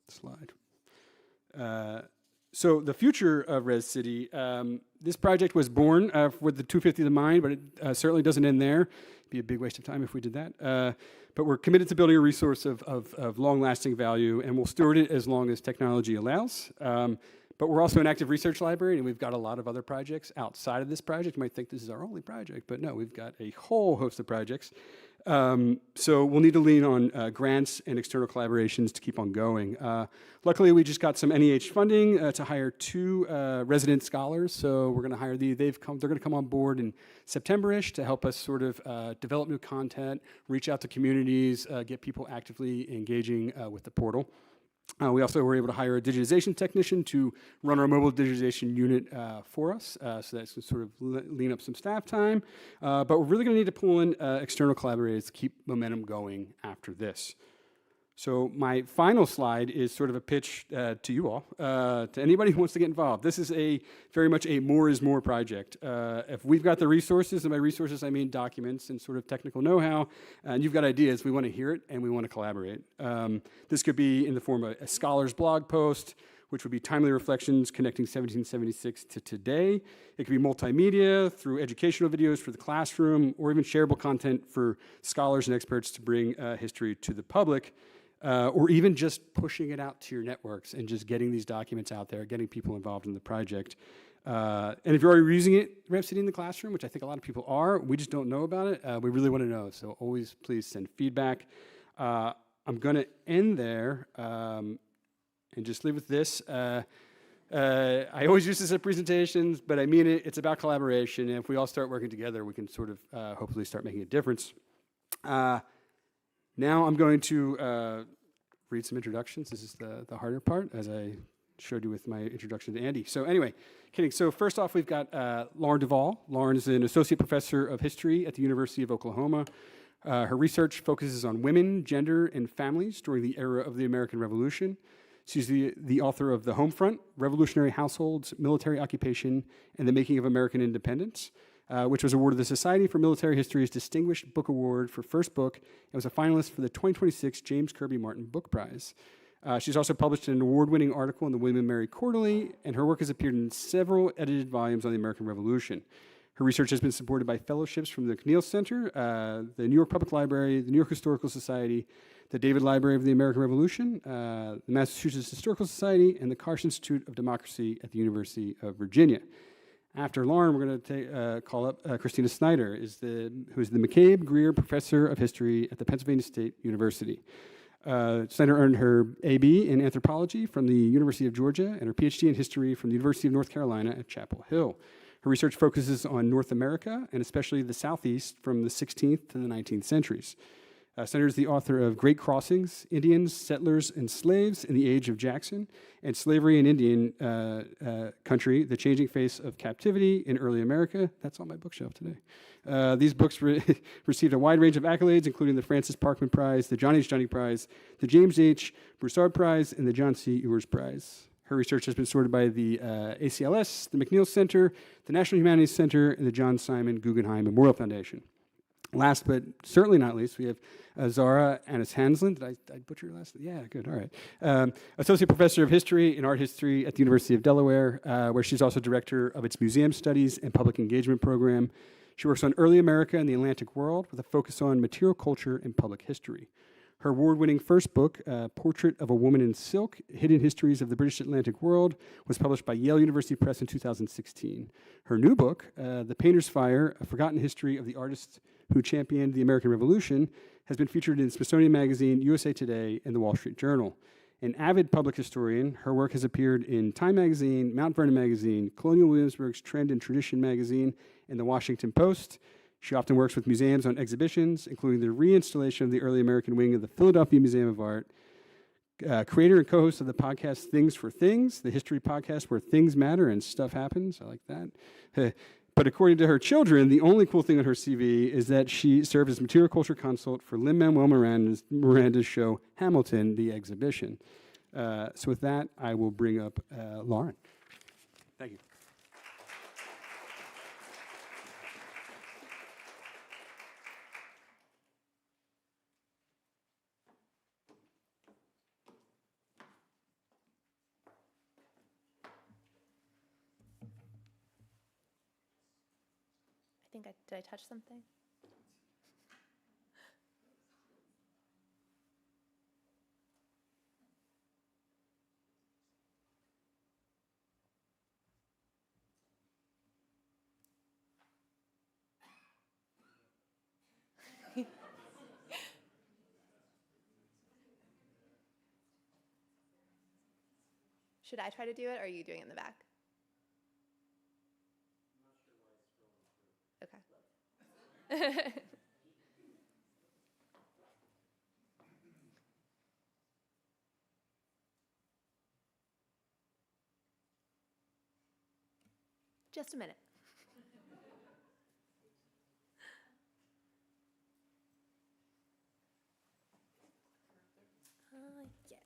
S1: Slide. So the future of Res City, this project was born with the 250 in mind, but it certainly doesn't end there. It'd be a big waste of time if we did that. But we're committed to building a resource of long-lasting value, and we'll steward it as long as technology allows. But we're also an active research library, and we've got a lot of other projects outside of this project. You might think this is our only project, but no, we've got a whole host of projects. So we'll need to lean on grants and external collaborations to keep on going. Luckily, we just got some NEH funding to hire 2 resident scholars. So we're going to hire they're going to come on board in September-ish to help us sort of develop new content, reach out to communities, get people actively engaging with the portal. We also were able to hire a digitization technician to run our mobile digitization unit for us, so that's to sort of lean up some staff time. But we're really going to need to pull in external collaborators to keep momentum going after this. So my final slide is sort of a pitch to you all, to anybody who wants to get involved. This is very much a more is more project. If we've got the resources, and by resources I mean documents and sort of technical know-how, and you've got ideas, we want to hear it and we want to collaborate. This could be in the form of a scholar's blog post, which would be timely reflections connecting 1776 to today. It could be multimedia through educational videos for the classroom, or even shareable content for scholars and experts to bring history to the public. Or even just pushing it out to your networks and just getting these documents out there, getting people involved in the project. And if you're already using it, Rev City in the classroom, which I think a lot of people are, we just don't know about it. We really want to know, so always please send feedback. I'm going to end there and just leave with this. I always use this at presentations, but I mean it. It's about collaboration, and if we all start working together, we can sort of hopefully start making a difference. Now I'm going to read some introductions. This is the harder part, as I showed you with my introduction to Andy. So anyway, kidding. So first off, we've got Lauren Duvall. Lauren is an associate professor of history at the University of Oklahoma. Her research focuses on women, gender, and families during the era of the American Revolution. She's the author of The Home Front, Revolutionary Households, Military Occupation, and the Making of American Independence, which was awarded the Society for Military History's Distinguished Book Award for first book, and was a finalist for the 2026 James Kirby Martin Book Prize. She's also published an award-winning article in the William and Mary Quarterly, and her work has appeared in several edited volumes on the American Revolution. Her research has been supported by fellowships from the Kniel Center, the New York Public Library, the New York Historical Society, the David Library of the American Revolution, the Massachusetts Historical Society, and the Karsh Institute of Democracy at the University of Virginia. After Lauren, we're going to call up Christina Snyder, who is the McCabe Greer Professor of History at the Pennsylvania State University. Snyder earned her A.B. in anthropology from the University of Georgia and her Ph.D. in history from the University of North Carolina at Chapel Hill. Her research focuses on North America, and especially the Southeast from the 16th to the 19th centuries. Snyder is the author of Great Crossings, Indians, Settlers, and Slaves in the Age of Jackson, and Slavery in Indian Country, The Changing Face of Captivity in Early America. That's on my bookshelf today. These books received a wide range of accolades, including the Francis Parkman Prize, the John H. Dunning Prize, the James H. Broussard Prize, and the John C. Ewers Prize. Her research has been sorted by the ACLS, the McNeil Center, the National Humanities Center, and the John Simon Guggenheim Memorial Foundation. Last but certainly not least, we have Zara Annis-Hanslin. Did I butcher your last name? Yeah, good, all right. Associate Professor of History and Art History at the University of Delaware, where she's also Director of its Museum Studies and Public Engagement Program. She works on early America and the Atlantic world with a focus on material culture and public history. Her award-winning first book, Portrait of a Woman in Silk, Hidden Histories of the British Atlantic World, was published by Yale University Press in 2016. Her new book, The Painter's Fire, A Forgotten History of the Artists Who Championed the American Revolution, has been featured in Smithsonian Magazine, USA Today, and the Wall Street Journal. An avid public historian, her work has appeared in Time Magazine, Mount Vernon Magazine, Colonial Williamsburg's Trend and Tradition Magazine, and the Washington Post. She often works with museums on exhibitions, including the reinstallation of the early American wing of the Philadelphia Museum of Art, creator and co-host of the podcast Things for Things, the history podcast where things matter and stuff happens. I like that. But according to her children, the only cool thing on her CV is that she served as material culture consult for Lin-Manuel Miranda's show Hamilton, the exhibition. So with that, I will bring up Lauren. Thank you.
S5: Did I touch something? Should I try to do it, or are you doing it in the back? Okay. Just a minute. Yes.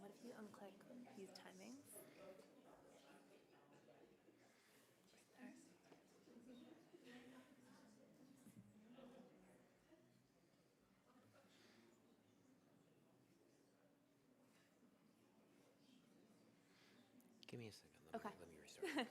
S5: What if you unclick these timings?
S6: Give me a second.
S5: Okay.
S6: Let me restart.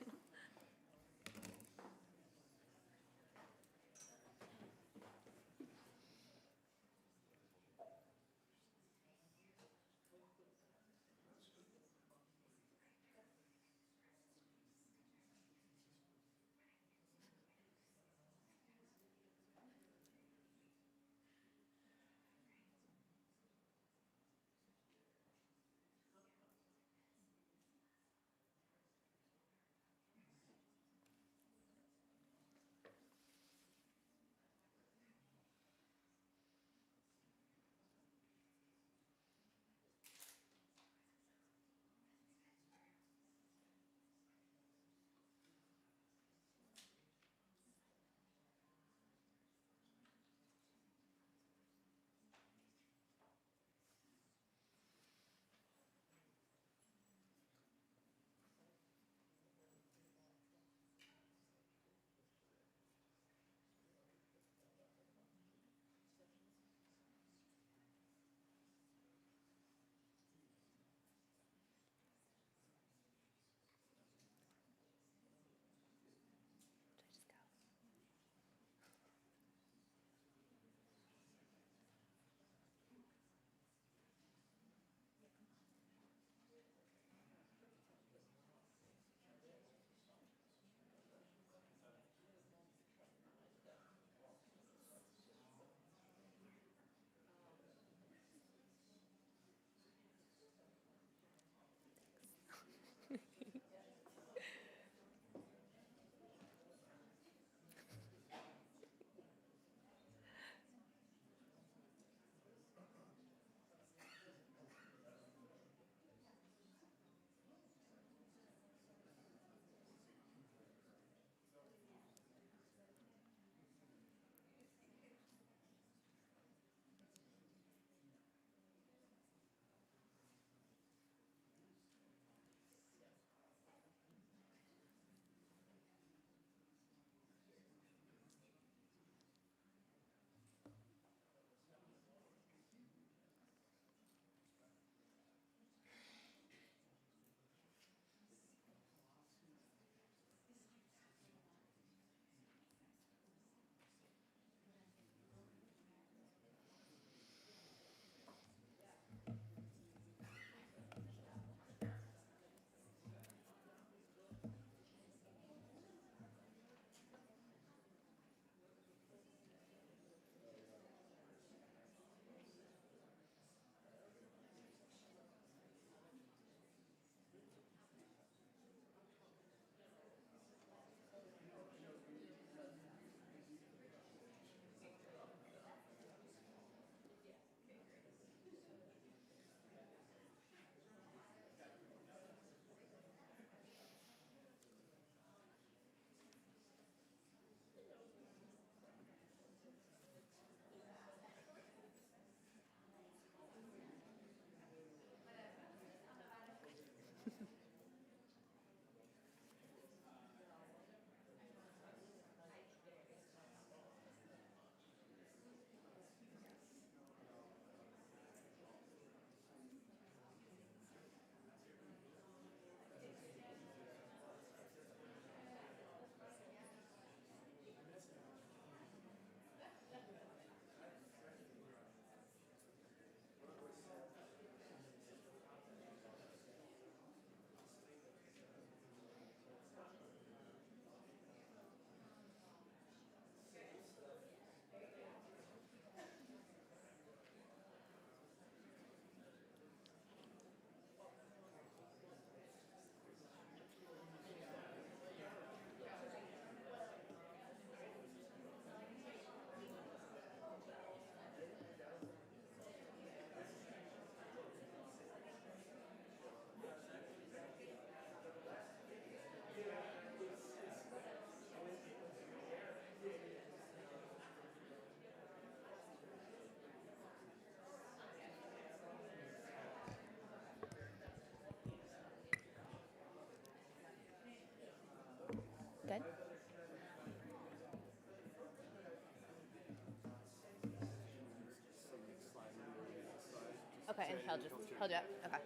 S5: Okay, and he'll you up. Okay,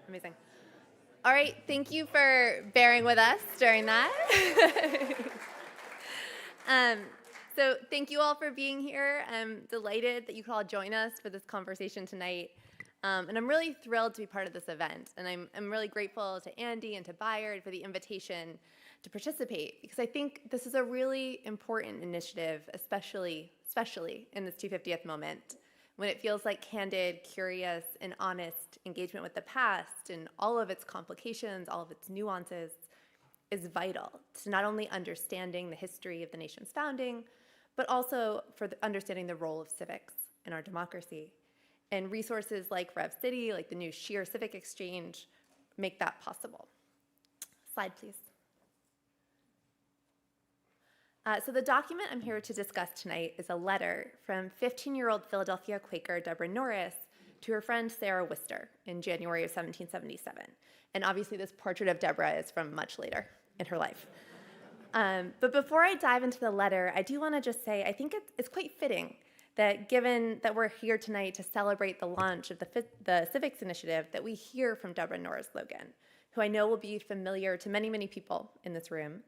S5: amazing. All right, thank you for bearing with us during that. So thank you all for being here. I'm delighted that you could all join us for this conversation tonight. And I'm really thrilled to be part of this event. And I'm really grateful to Andy and to Bayard for the invitation to participate, because I think this is a really important initiative, especially in this 250th moment, when it feels like candid, curious, and honest engagement with the past and all of its complications, all of its nuances, is vital to not only understanding the history of the nation's founding, but also for understanding the role of civics in our democracy. And resources like Rev City, like the new SHEAR Civic Exchange, make that possible. Slide, please. So the document I'm here to discuss tonight is a letter from 15-year-old Philadelphia Quaker Deborah Norris to her friend Sarah Wister in January of 1777. And obviously this portrait of Deborah is from much later in her life. But before I dive into the letter, I do want to just say I think it's quite fitting that given that we're here tonight to celebrate the launch of the Civics Initiative, that we hear from Deborah Norris Logan, who I know will be familiar to many, many people in this room.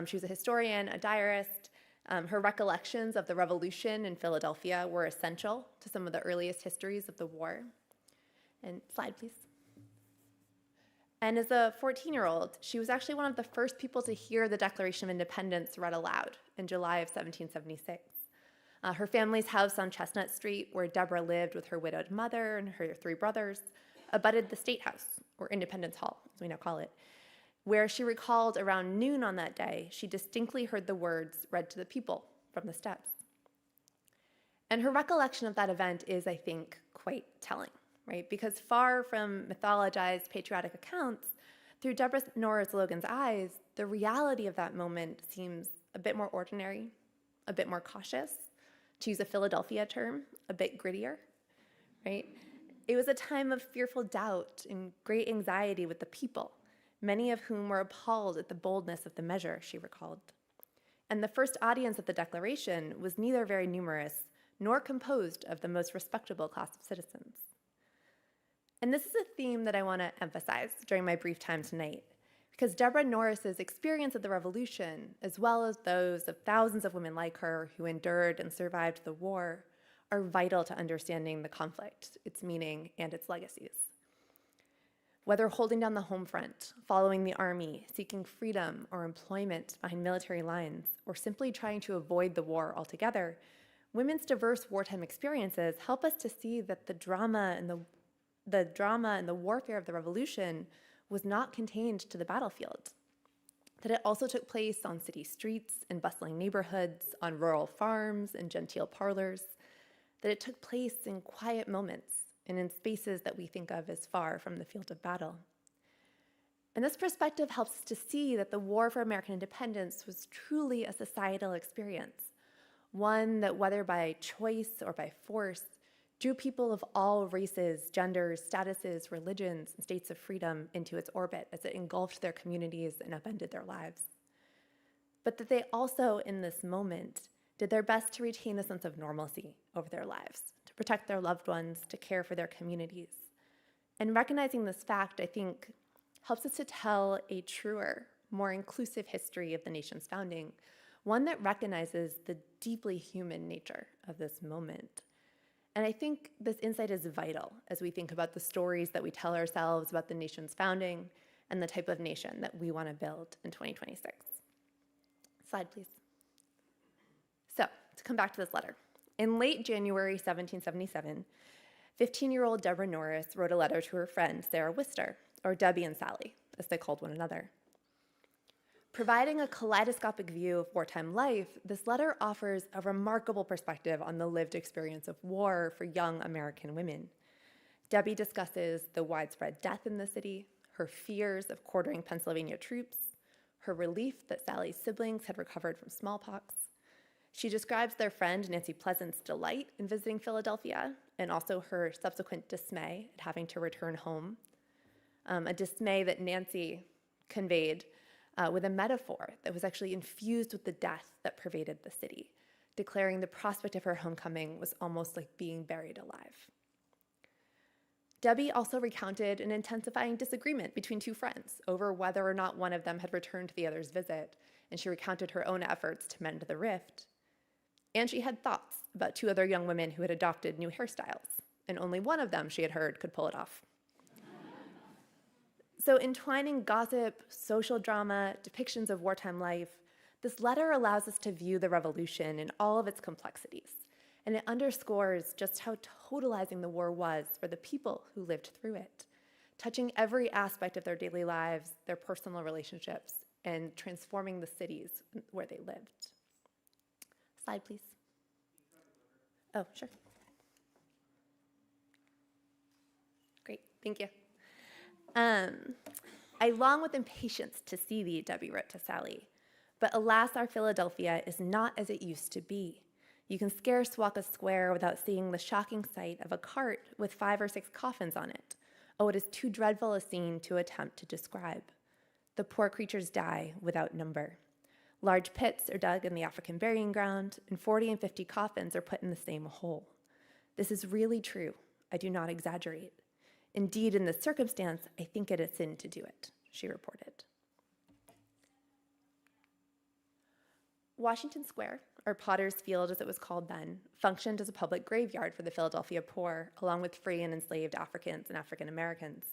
S5: She was a historian, a diarist. Her recollections of the revolution in Philadelphia were essential to some of the earliest histories of the war. And slide, please. And as a 14-year-old, she was actually one of the first people to hear the Declaration of Independence read aloud in July of 1776. Her family's house on Chestnut Street, where Deborah lived with her widowed mother and her 3 brothers, abutted the State House, or Independence Hall, as we now call it, where she recalled around noon on that day, she distinctly heard the words read to the people from the steps. And her recollection of that event is, I think, quite telling, right? Because far from mythologized patriotic accounts, through Deborah Norris Logan's eyes, the reality of that moment seems a bit more ordinary, a bit more cautious, to use a Philadelphia term, a bit grittier, right? It was a time of fearful doubt and great anxiety with the people, many of whom were appalled at the boldness of the measure, she recalled. And the first audience of the Declaration was neither very numerous nor composed of the most respectable class of citizens. And this is a theme that I want to emphasize during my brief time tonight, because Deborah Norris's experience of the revolution, as well as those of thousands of women like her who endured and survived the war, are vital to understanding the conflict, its meaning, and its legacies. Whether holding down the home front, following the army, seeking freedom or employment behind military lines, or simply trying to avoid the war altogether, women's diverse wartime experiences help us to see that the drama and the warfare of the revolution was not contained to the battlefield, that it also took place on city streets and bustling neighborhoods, on rural farms and genteel parlors, that it took place in quiet moments and in spaces that we think of as far from the field of battle. And this perspective helps us to see that the war for American independence was truly a societal experience, one that, whether by choice or by force, drew people of all races, genders, statuses, religions, and states of freedom into its orbit as it engulfed their communities and upended their lives. But that they also, in this moment, did their best to retain a sense of normalcy over their lives, to protect their loved ones, to care for their communities. And recognizing this fact, I think, helps us to tell a truer, more inclusive history of the nation's founding, one that recognizes the deeply human nature of this moment. And I think this insight is vital as we think about the stories that we tell ourselves about the nation's founding and the type of nation that we want to build in 2026. Slide, please. So, to come back to this letter. In late January 1777, 15-year-old Deborah Norris wrote a letter to her friend Sarah Wister, or Debbie and Sally, as they called one another. Providing a kaleidoscopic view of wartime life, this letter offers a remarkable perspective on the lived experience of war for young American women. Debbie discusses the widespread death in the city, her fears of quartering Pennsylvania troops, her relief that Sally's siblings had recovered from smallpox. She describes their friend Nancy Pleasant's delight in visiting Philadelphia, and also her subsequent dismay at having to return home, a dismay that Nancy conveyed with a metaphor that was actually infused with the death that pervaded the city, declaring the prospect of her homecoming was almost like being buried alive. Debbie also recounted an intensifying disagreement between two friends over whether or not one of them had returned the other's visit, and she recounted her own efforts to mend the rift. And she had thoughts about two other young women who had adopted new hairstyles, and only one of them, she had heard, could pull it off. So entwining gossip, social drama, depictions of wartime life, this letter allows us to view the revolution in all of its complexities, and it underscores just how totalizing the war was for the people who lived through it, touching every aspect of their daily lives, their personal relationships, and transforming the cities where they lived. Slide, please. Oh, sure. Great, thank you. I long with impatience to see thee, Debbie wrote to Sally. But alas, our Philadelphia is not as it used to be. You can scarce walk a square without seeing the shocking sight of a cart with 5 or 6 coffins on it. Oh, it is too dreadful a scene to attempt to describe. The poor creatures die without number. Large pits are dug in the African burying ground, and 40 and 50 coffins are put in the same hole. This is really true. I do not exaggerate. Indeed, in this circumstance, I think it a sin to do it, she reported. Washington Square, or Potter's Field as it was called then, functioned as a public graveyard for the Philadelphia poor, along with free and enslaved Africans and African Americans.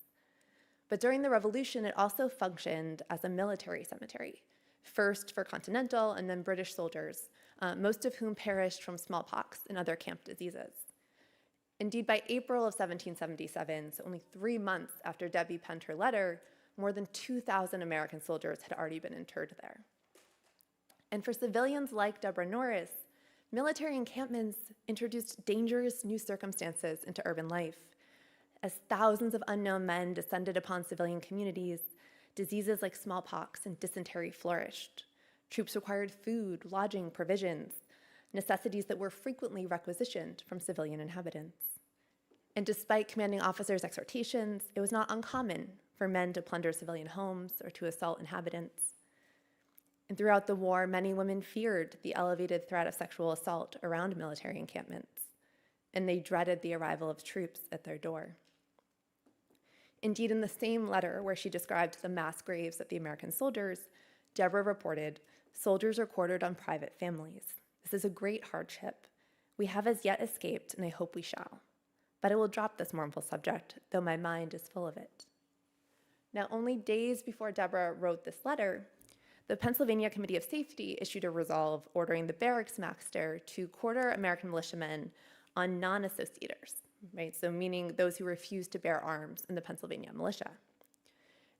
S5: But during the Revolution, it also functioned as a military cemetery, first for Continental and then British soldiers, most of whom perished from smallpox and other camp diseases. Indeed, by April of 1777, so only 3 months after Debbie penned her letter, more than 2,000 American soldiers had already been interred there. And for civilians like Deborah Norris, military encampments introduced dangerous new circumstances into urban life. As thousands of unknown men descended upon civilian communities, diseases like smallpox and dysentery flourished. Troops required food, lodging, provisions, necessities that were frequently requisitioned from civilian inhabitants. And despite commanding officers' exhortations, it was not uncommon for men to plunder civilian homes or to assault inhabitants. And throughout the war, many women feared the elevated threat of sexual assault around military encampments, and they dreaded the arrival of troops at their door. Indeed, in the same letter where she described the mass graves of the American soldiers, Deborah reported, "Soldiers are quartered on private families. This is a great hardship. We have as yet escaped, and I hope we shall. But I will drop this mournful subject, though my mind is full of it." Now, only days before Deborah wrote this letter, the Pennsylvania Committee of Safety issued a resolve ordering the barracks master to quarter American militiamen on non-associators, right? So meaning those who refused to bear arms in the Pennsylvania militia.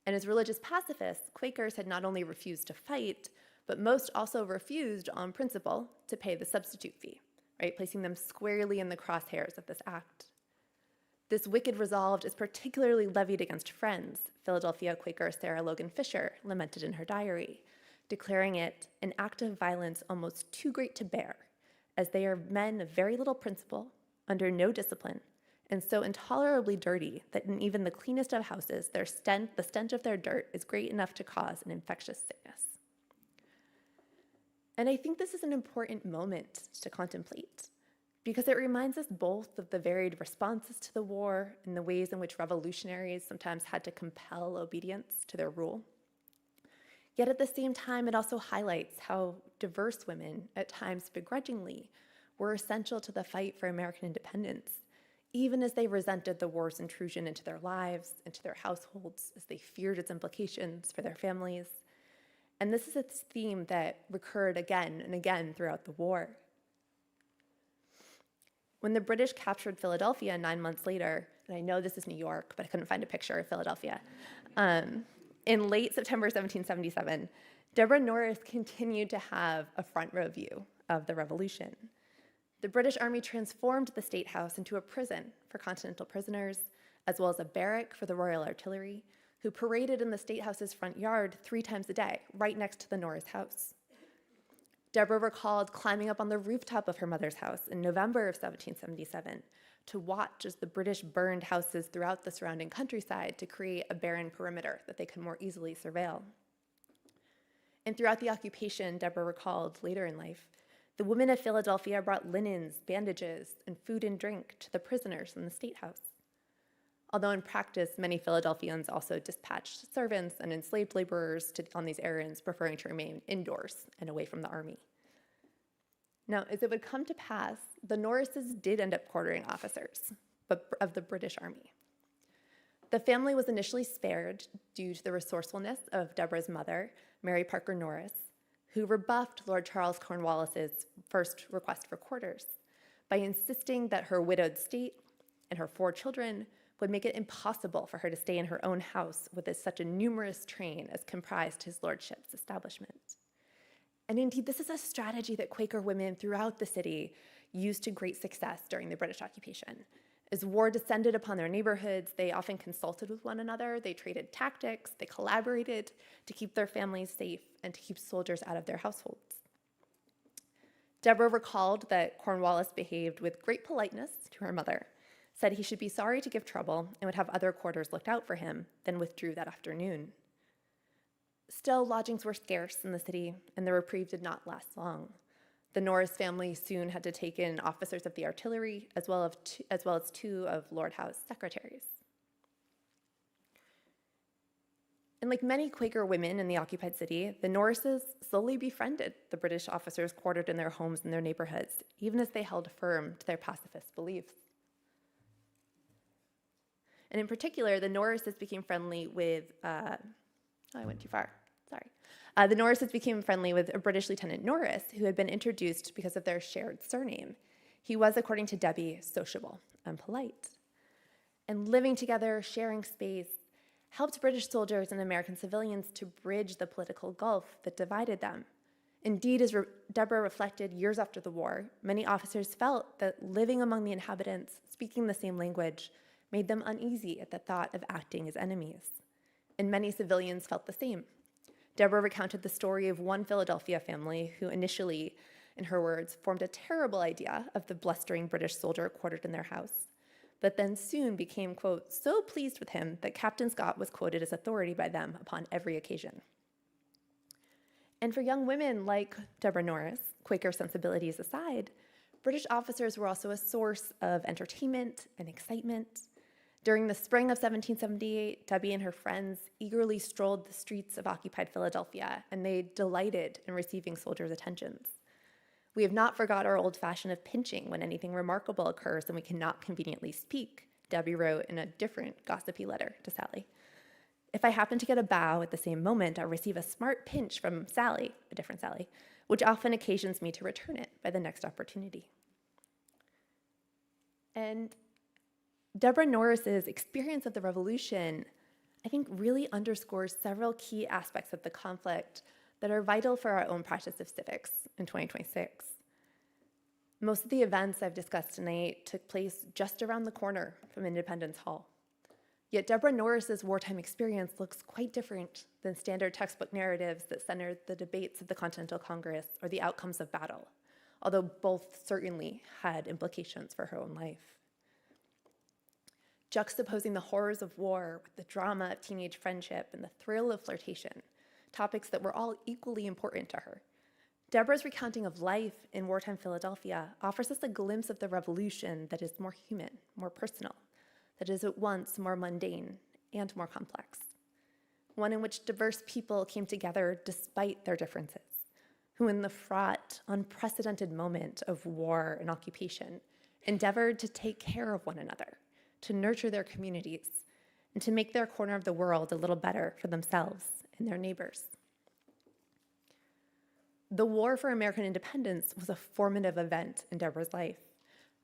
S5: And as religious pacifists, Quakers had not only refused to fight, but most also refused on principle to pay the substitute fee, right? Placing them squarely in the crosshairs of this act. This wicked resolve is particularly levied against Friends, Philadelphia Quaker Sarah Logan Fisher lamented in her diary, declaring it an act of violence almost too great to bear, as they are men of very little principle, under no discipline, and so intolerably dirty that in even the cleanest of houses, the stench of their dirt is great enough to cause an infectious sickness. And I think this is an important moment to contemplate, because it reminds us both of the varied responses to the war and the ways in which revolutionaries sometimes had to compel obedience to their rule. Yet at the same time, it also highlights how diverse women, at times begrudgingly, were essential to the fight for American independence, even as they resented the war's intrusion into their lives, into their households, as they feared its implications for their families. And this is a theme that recurred again and again throughout the war. When the British captured Philadelphia 9 months later, and I know this is New York, but I couldn't find a picture of Philadelphia, in late September 1777, Deborah Norris continued to have a front row view of the revolution. The British Army transformed the State House into a prison for Continental prisoners, as well as a barrack for the Royal Artillery, who paraded in the State House's front yard 3 times a day, right next to the Norris house. Deborah recalled climbing up on the rooftop of her mother's house in November of 1777 to watch as the British burned houses throughout the surrounding countryside to create a barren perimeter that they could more easily surveil. And throughout the occupation, Deborah recalled later in life, the women of Philadelphia brought linens, bandages, and food and drink to the prisoners in the State House. although in practice, many Philadelphians also dispatched servants and enslaved laborers on these errands, preferring to remain indoors and away from the army. Now, as it would come to pass, the Norrises did end up quartering officers of the British Army. The family was initially spared due to the resourcefulness of Deborah's mother, Mary Parker Norris, who rebuffed Lord Charles Cornwallis's first request for quarters by insisting that her widowed state and her 4 children would make it impossible for her to stay in her own house with such a numerous train as comprised his lordship's establishment. And indeed, this is a strategy that Quaker women throughout the city used to great success during the British occupation. As war descended upon their neighborhoods, they often consulted with one another, they traded tactics, they collaborated to keep their families safe and to keep soldiers out of their households. Deborah recalled that Cornwallis behaved with great politeness to her mother, said he should be sorry to give trouble and would have other quarters looked out for him, then withdrew that afternoon. Still, lodgings were scarce in the city, and the reprieve did not last long. The Norris family soon had to take in officers of the artillery, as well as 2 of Lord Howe's secretaries. And like many Quaker women in the occupied city, the Norrises slowly befriended the British officers quartered in their homes and their neighborhoods, even as they held firm to their pacifist beliefs. And in particular, the Norrises became friendly with, I went too far, sorry. The Norrises became friendly with a British Lieutenant Norris, who had been introduced because of their shared surname. He was, according to Debbie, sociable and polite. And living together, sharing space, helped British soldiers and American civilians to bridge the political gulf that divided them. Indeed, as Deborah reflected years after the war, many officers felt that living among the inhabitants, speaking the same language, made them uneasy at the thought of acting as enemies. And many civilians felt the same. Deborah recounted the story of one Philadelphia family who initially, in her words, formed a terrible idea of the blustering British soldier quartered in their house, but then soon became, quote, so pleased with him that Captain Scott was quoted as authority by them upon every occasion. And for young women like Deborah Norris, Quaker sensibilities aside, British officers were also a source of entertainment and excitement. During the spring of 1778, Debbie and her friends eagerly strolled the streets of occupied Philadelphia, and they delighted in receiving soldiers' attentions. We have not forgot our old fashion of pinching when anything remarkable occurs and we cannot conveniently speak, Debbie wrote in a different gossipy letter to Sally. If I happen to get a bow at the same moment, I'll receive a smart pinch from Sally, a different Sally, which often occasions me to return it by the next opportunity. And Deborah Norris's experience of the revolution, I think, really underscores several key aspects of the conflict that are vital for our own practice of civics in 2026. Most of the events I've discussed tonight took place just around the corner from Independence Hall. Yet Deborah Norris's wartime experience looks quite different than standard textbook narratives that center the debates of the Continental Congress or the outcomes of battle, although both certainly had implications for her own life. Juxtaposing the horrors of war with the drama of teenage friendship and the thrill of flirtation, topics that were all equally important to her, Deborah's recounting of life in wartime Philadelphia offers us a glimpse of the revolution that is more human, more personal, that is at once more mundane and more complex. One in which diverse people came together despite their differences, who in the fraught, unprecedented moment of war and occupation endeavored to take care of one another, to nurture their communities, and to make their corner of the world a little better for themselves and their neighbors. The War for American Independence was a formative event in Deborah's life.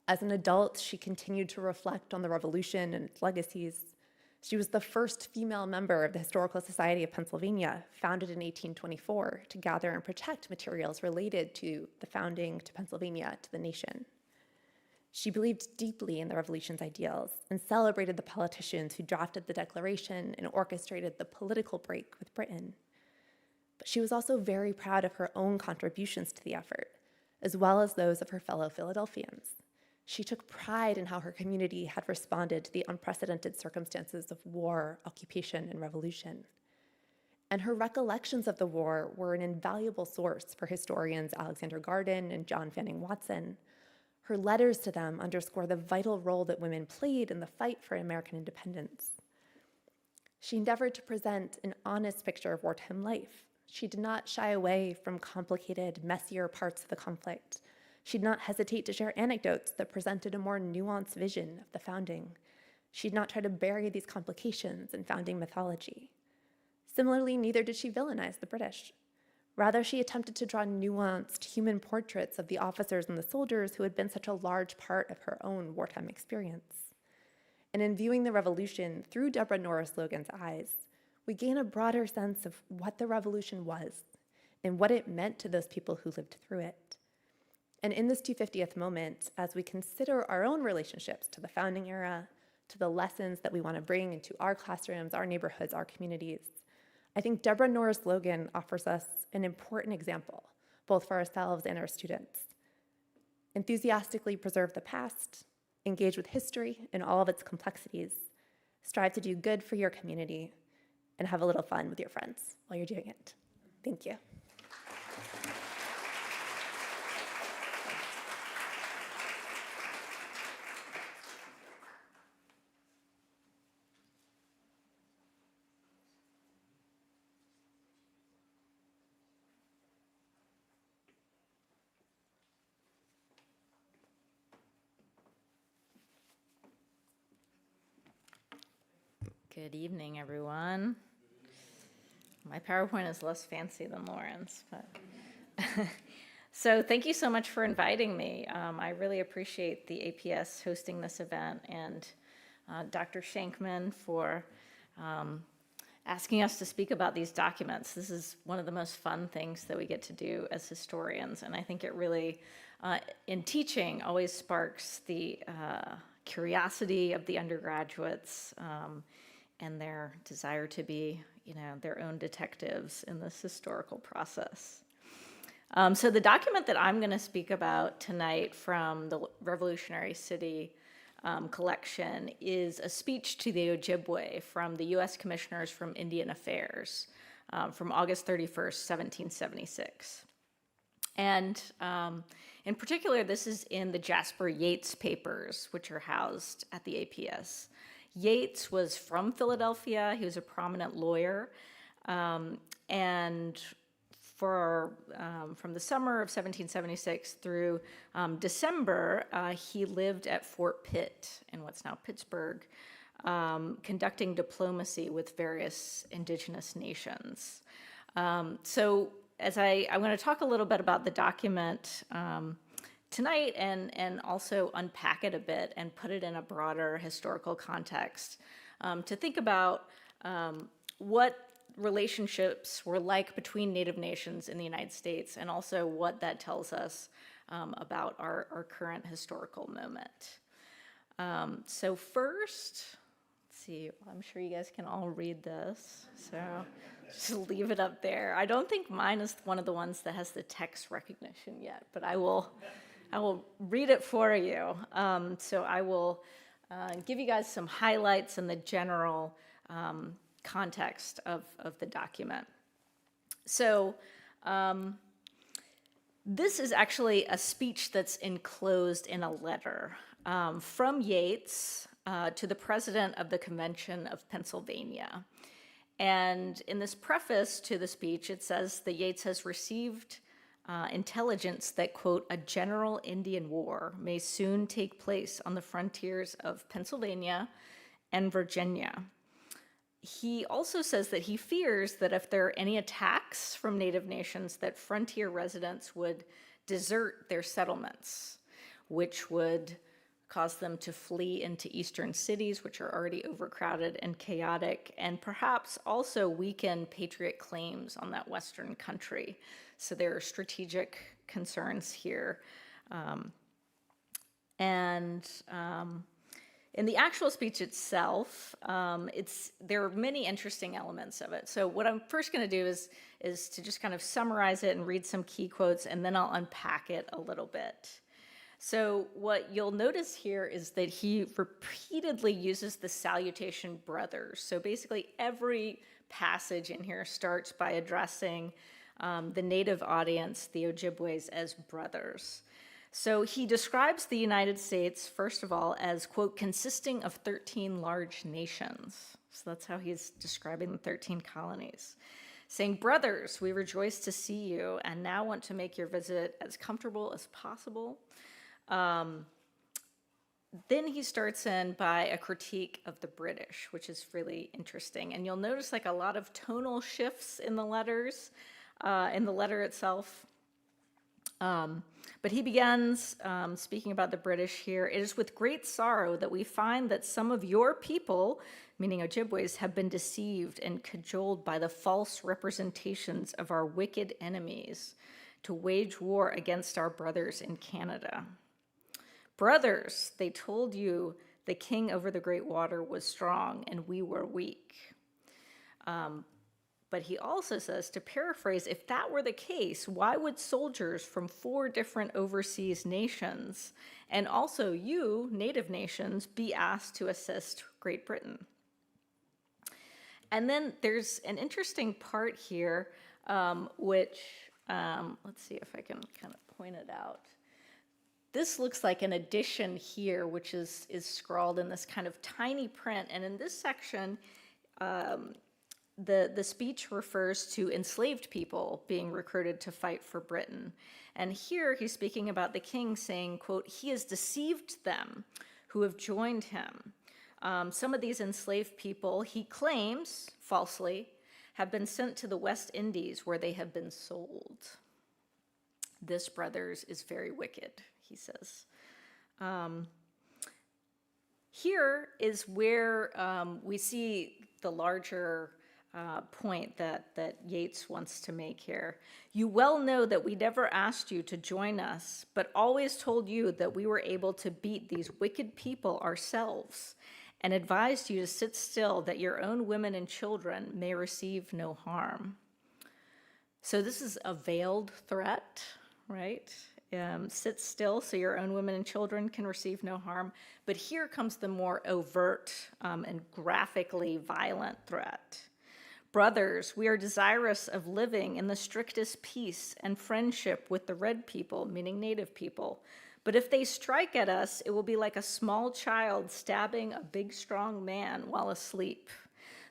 S5: As an adult, she continued to reflect on the Revolution and its legacies. She was the first female member of the Historical Society of Pennsylvania, founded in 1824, to gather and protect materials related to the founding to Pennsylvania to the nation. She believed deeply in the Revolution's ideals and celebrated the politicians who drafted the Declaration and orchestrated the political break with Britain. But she was also very proud of her own contributions to the effort, as well as those of her fellow Philadelphians. She took pride in how her community had responded to the unprecedented circumstances of war, occupation, and revolution. And her recollections of the war were an invaluable source for historians Alexander Garden and John Fanning Watson, Her letters to them underscore the vital role that women played in the fight for American independence. She endeavored to present an honest picture of wartime life. She did not shy away from complicated, messier parts of the conflict. She did not hesitate to share anecdotes that presented a more nuanced vision of the founding. She did not try to bury these complications in founding mythology. Similarly, neither did she villainize the British. Rather, she attempted to draw nuanced human portraits of the officers and the soldiers who had been such a large part of her own wartime experience. And in viewing the revolution through Deborah Norris Logan's eyes, we gain a broader sense of what the revolution was and what it meant to those people who lived through it. And in this 250th moment, as we consider our own relationships to the founding era, to the lessons that we want to bring into our classrooms, our neighborhoods, our communities, I think Deborah Norris Logan offers us an important example, both for ourselves and our students. Enthusiastically preserve the past, engage with history in all of its complexities, strive to do good for your community, and have a little fun with your friends while you're doing it. Thank you.
S7: Good evening, everyone. My PowerPoint is less fancy than Lauren's, but so thank you so much for inviting me. I really appreciate the APS hosting this event and Dr. Shankman for asking us to speak about these documents. This is one of the most fun things that we get to do as historians, and I think it really, in teaching, always sparks the curiosity of the undergraduates and their desire to be, their own detectives in this historical process. So the document that I'm going to speak about tonight from the Revolutionary City collection is a speech to the Ojibwe from the U.S. Commissioners from Indian Affairs from August 31st, 1776. And in particular, this is in the Jasper Yates papers, which are housed at the APS. Yates was from Philadelphia. He was a prominent lawyer. And from the summer of 1776 through December, he lived at Fort Pitt in what's now Pittsburgh, conducting diplomacy with various indigenous nations. So as I'm going to talk a little bit about the document tonight and also unpack it a bit and put it in a broader historical context to think about what relationships were like between Native nations in the United States and also what that tells us about our current historical moment. So first, let's see, I'm sure you guys can all read this, so just leave it up there. I don't think mine is one of the ones that has the text recognition yet, but I will read it for you. So I will give you guys some highlights and the general context of the document. So this is actually a speech that's enclosed in a letter from Yates to the president of the Convention of Pennsylvania. And in this preface to the speech, it says that Yates has received intelligence that, quote, a general Indian war may soon take place on the frontiers of Pennsylvania and Virginia. He also says that he fears that if there are any attacks from Native nations, that frontier residents would desert their settlements, which would cause them to flee into eastern cities, which are already overcrowded and chaotic, and perhaps also weaken Patriot claims on that western country. So there are strategic concerns here. In the actual speech itself, there are many interesting elements of it. So what I'm first going to do is to just kind of summarize it and read some key quotes, and then I'll unpack it a little bit. So what you'll notice here is that he repeatedly uses the salutation brothers. So basically every passage in here starts by addressing the native audience, the Ojibways, as brothers. So he describes the United States, first of all, as, quote, consisting of 13 large nations. So that's how he's describing the 13 colonies. Saying, brothers, we rejoice to see you and now want to make your visit as comfortable as possible. Then he starts in by a critique of the British, which is really interesting. And you'll notice like a lot of tonal shifts in the letters, in the letter itself. But he begins speaking about the British here. It is with great sorrow that we find that some of your people, meaning Ojibways, have been deceived and cajoled by the false representations of our wicked enemies to wage war against our brothers in Canada. Brothers, they told you the king over the great water was strong and we were weak. But he also says, to paraphrase, if that were the case, why would soldiers from 4 different overseas nations, and also you, native nations, be asked to assist Great Britain? And then there's an interesting part here, which, let's see if I can kind of point it out. This looks like an addition here, which is scrawled in this kind of tiny print. And in this section, the speech refers to enslaved people being recruited to fight for Britain. And here he's speaking about the king saying, quote, he has deceived them who have joined him. Some of these enslaved people, he claims, falsely, have been sent to the West Indies where they have been sold. This, brothers, is very wicked, he says. Here is where we see the larger point that Yeats wants to make here. You well know that we never asked you to join us, but always told you that we were able to beat these wicked people ourselves, and advised you to sit still that your own women and children may receive no harm. So this is a veiled threat, right? Sit still so your own women and children can receive no harm. But here comes the more overt and graphically violent threat. Brothers, we are desirous of living in the strictest peace and friendship with the red people, meaning native people. But if they strike at us, it will be like a small child stabbing a big, strong man while asleep.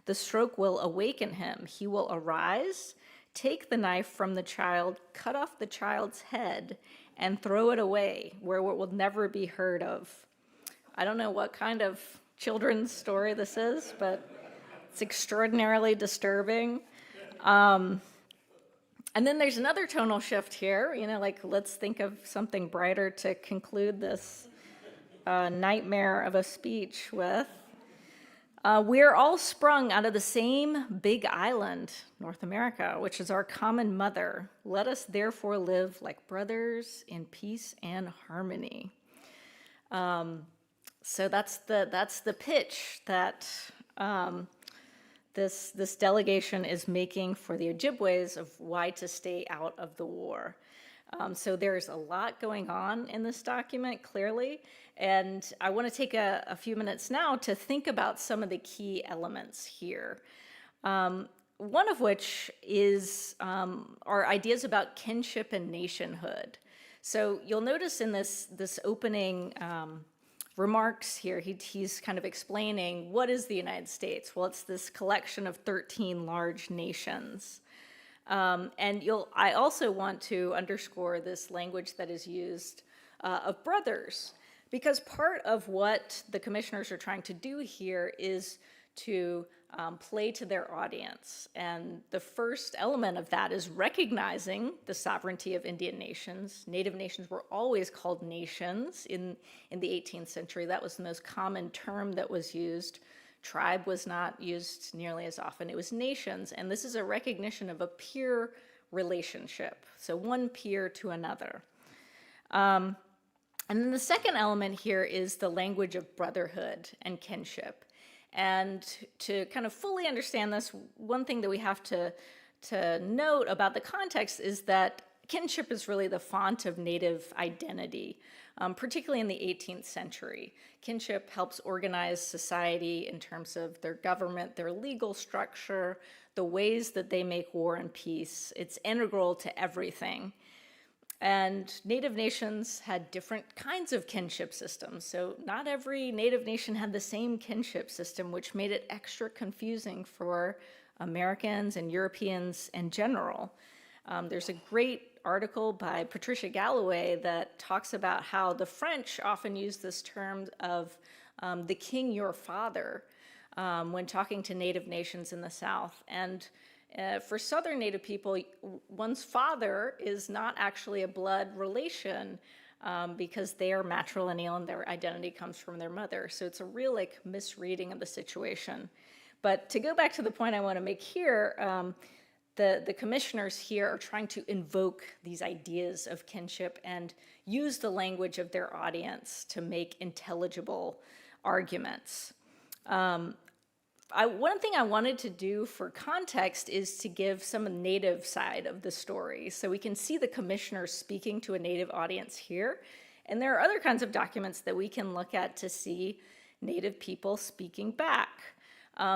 S7: The stroke will awaken him. He will arise, take the knife from the child, cut off the child's head, and throw it away where it will never be heard of. I don't know what kind of children's story this is, but it's extraordinarily disturbing. And then there's another tonal shift here, like let's think of something brighter to conclude this nightmare of a speech with. We're all sprung out of the same big island, North America, which is our common mother. Let us therefore live like brothers in peace and harmony. So that's the pitch that this delegation is making for the Ojibways of why to stay out of the war. So there's a lot going on in this document, clearly, and I want to take a few minutes now to think about some of the key elements here. One of which is our ideas about kinship and nationhood. So you'll notice in this opening remarks here, he's kind of explaining what is the United States. Well, it's this collection of 13 large nations. And I also want to underscore this language that is used of brothers, because part of what the commissioners are trying to do here is to play to their audience. And the first element of that is recognizing the sovereignty of Indian nations. Native nations were always called nations in the 18th century. That was the most common term that was used. Tribe was not used nearly as often. It was nations, and this is a recognition of a peer relationship, so one peer to another. And then the second element here is the language of brotherhood and kinship. And to kind of fully understand this, one thing that we have to note about the context is that kinship is really the font of Native identity, particularly in the 18th century. Kinship helps organize society in terms of their government, their legal structure, the ways that they make war and peace. It's integral to everything. And Native nations had different kinds of kinship systems. So not every Native nation had the same kinship system, which made it extra confusing for Americans and Europeans in general. There's a great article by Patricia Galloway that talks about how the French often use this term of the king your father when talking to Native nations in the South. And for Southern Native people, one's father is not actually a blood relation because they are matrilineal and their identity comes from their mother. So it's a real misreading of the situation. But to go back to the point I want to make here, the commissioners here are trying to invoke these ideas of kinship and use the language of their audience to make intelligible arguments. One thing I wanted to do for context is to give some Native side of the story. So we can see the commissioners speaking to a Native audience here. And there are other kinds of documents that we can look at to see Native people speaking back.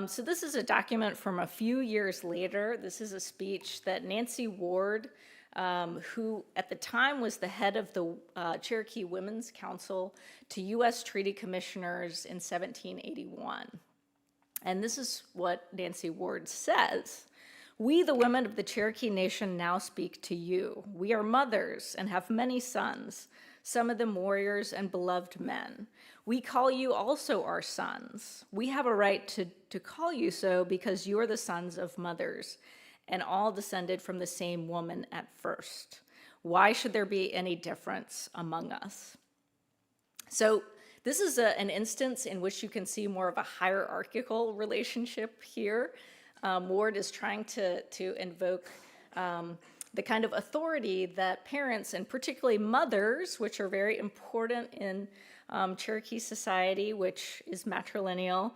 S7: So this is a document from a few years later. This is a speech that Nancy Ward, who at the time was the head of the Cherokee Women's Council, to U.S. treaty commissioners in 1781. And this is what Nancy Ward says. "We, the women of the Cherokee Nation, now speak to you. We are mothers and have many sons, some of them warriors and beloved men. We call you also our sons. We have a right to call you so because you are the sons of mothers and all descended from the same woman at first. Why should there be any difference among us?" So this is an instance in which you can see more of a hierarchical relationship here. Ward is trying to invoke the kind of authority that parents, and particularly mothers, which are very important in Cherokee society, which is matrilineal,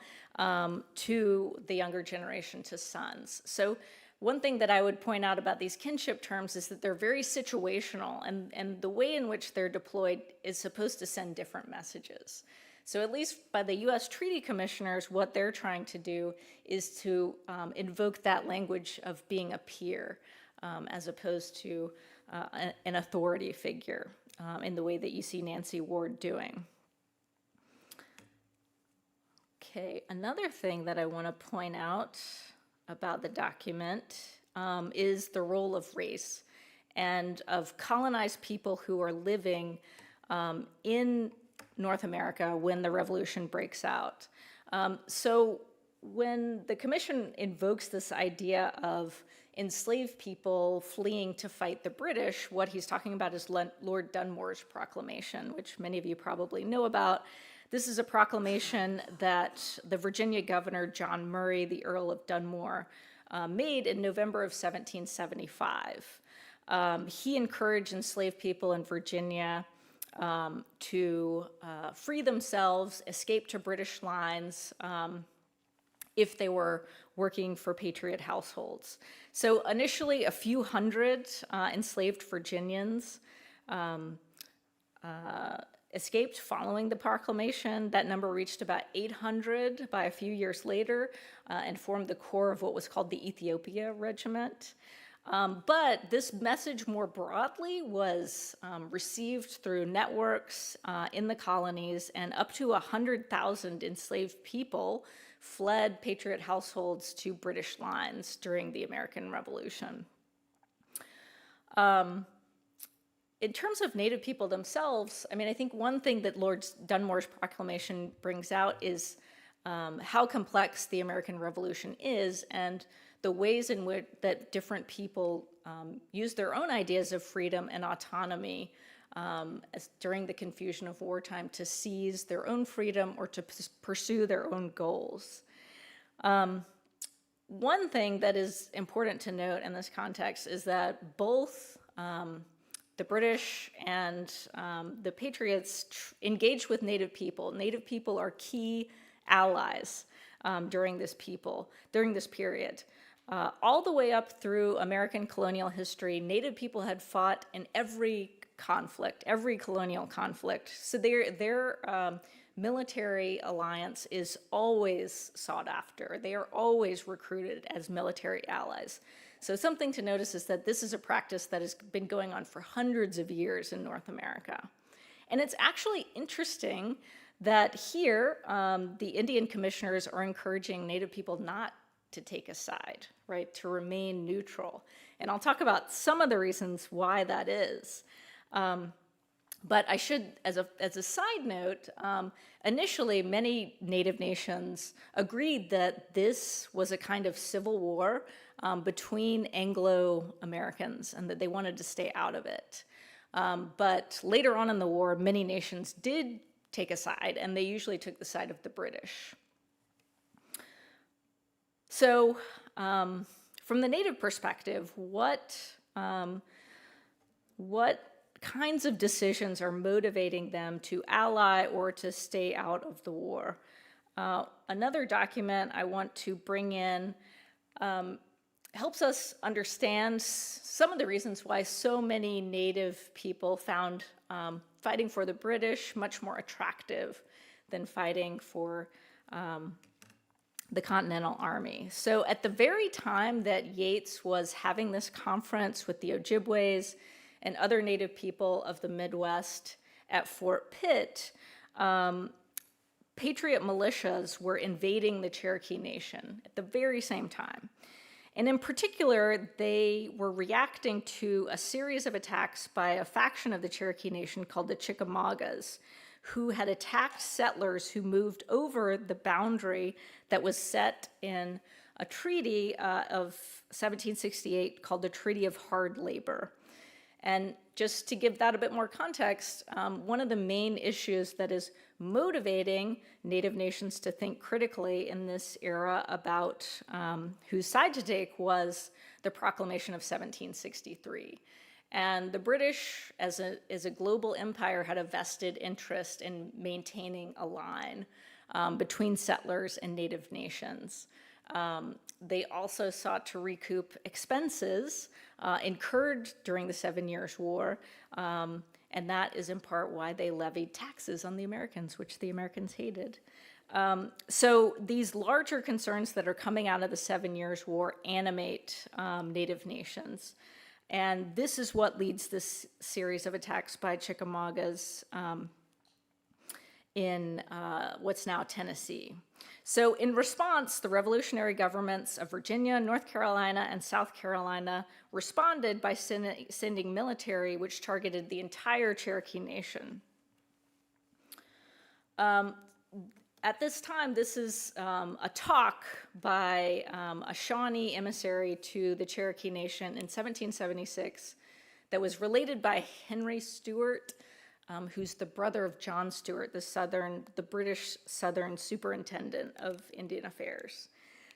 S7: to the younger generation, to sons. So one thing that I would point out about these kinship terms is that they're very situational, and the way in which they're deployed is supposed to send different messages. So at least by the U.S. treaty commissioners, what they're trying to do is to invoke that language of being a peer as opposed to an authority figure in the way that you see Nancy Ward doing. Okay, another thing that I want to point out about the document is the role of race and of colonized people who are living in North America when the revolution breaks out. So when the commission invokes this idea of enslaved people fleeing to fight the British, what he's talking about is Lord Dunmore's proclamation, which many of you probably know about. This is a proclamation that the Virginia governor, John Murray, the Earl of Dunmore, made in November of 1775. He encouraged enslaved people in Virginia to free themselves, escape to British lines if they were working for patriot households. So initially, a few hundred enslaved Virginians escaped following the proclamation. That number reached about 800 by a few years later and formed the core of what was called the Ethiopia Regiment. But this message more broadly was received through networks in the colonies, and up to 100,000 enslaved people fled patriot households to British lines during the American Revolution. In terms of Native people themselves, I mean, I think one thing that Lord Dunmore's proclamation brings out is how complex the American Revolution is, and the ways in which that different people use their own ideas of freedom and autonomy during the confusion of wartime to seize their own freedom or to pursue their own goals. One thing that is important to note in this context is that both the British and the Patriots engaged with Native people. Native people are key allies during this period. All the way up through American colonial history, Native people had fought in every conflict, every colonial conflict. So their military alliance is always sought after. They are always recruited as military allies. So something to notice is that this is a practice that has been going on for hundreds of years in North America. And it's actually interesting that here, the Indian commissioners are encouraging Native people not to take a side, right, to remain neutral. And I'll talk about some of the reasons why that is. But I should, as a side note, initially many Native nations agreed that this was a kind of civil war between Anglo-Americans and that they wanted to stay out of it. But later on in the war, many nations did take a side, and they usually took the side of the British. So from the Native perspective, what kinds of decisions are motivating them to ally or to stay out of the war? Another document I want to bring in helps us understand some of the reasons why so many Native people found fighting for the British much more attractive than fighting for the Continental Army. So at the very time that Yates was having this conference with the Ojibways and other Native people of the Midwest at Fort Pitt, patriot militias were invading the Cherokee Nation at the very same time. And in particular, they were reacting to a series of attacks by a faction of the Cherokee Nation called the Chickamaugas, who had attacked settlers who moved over the boundary that was set in a treaty of 1768 called the Treaty of Hard Labor. And just to give that a bit more context, one of the main issues that is motivating Native nations to think critically in this era about whose side to take was the Proclamation of 1763. And the British, as a global empire, had a vested interest in maintaining a line between settlers and Native nations. They also sought to recoup expenses incurred during the 7 Years' War, and that is in part why they levied taxes on the Americans, which the Americans hated. So these larger concerns that are coming out of the 7 Years' War animate Native nations. And this is what leads this series of attacks by Chickamaugas in what's now Tennessee. So in response, the revolutionary governments of Virginia, North Carolina, and South Carolina responded by sending military which targeted the entire Cherokee Nation. At this time, this is a talk by a Shawnee emissary to the Cherokee Nation in 1776 that was related by Henry Stuart, who's the brother of John Stuart, the British Southern Superintendent of Indian Affairs.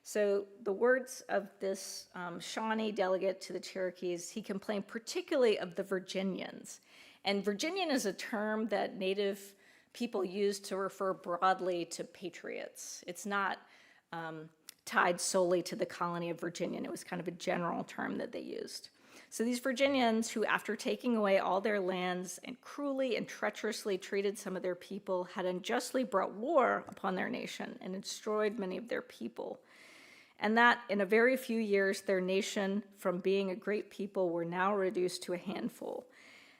S7: So the words of this Shawnee delegate to the Cherokees, he complained particularly of the Virginians. And Virginian is a term that Native people use to refer broadly to patriots. It's not tied solely to the colony of Virginia. It was kind of a general term that they used. So these Virginians, who after taking away all their lands and cruelly and treacherously treated some of their people, had unjustly brought war upon their nation and destroyed many of their people. And that in a very few years, their nation, from being a great people, were now reduced to a handful.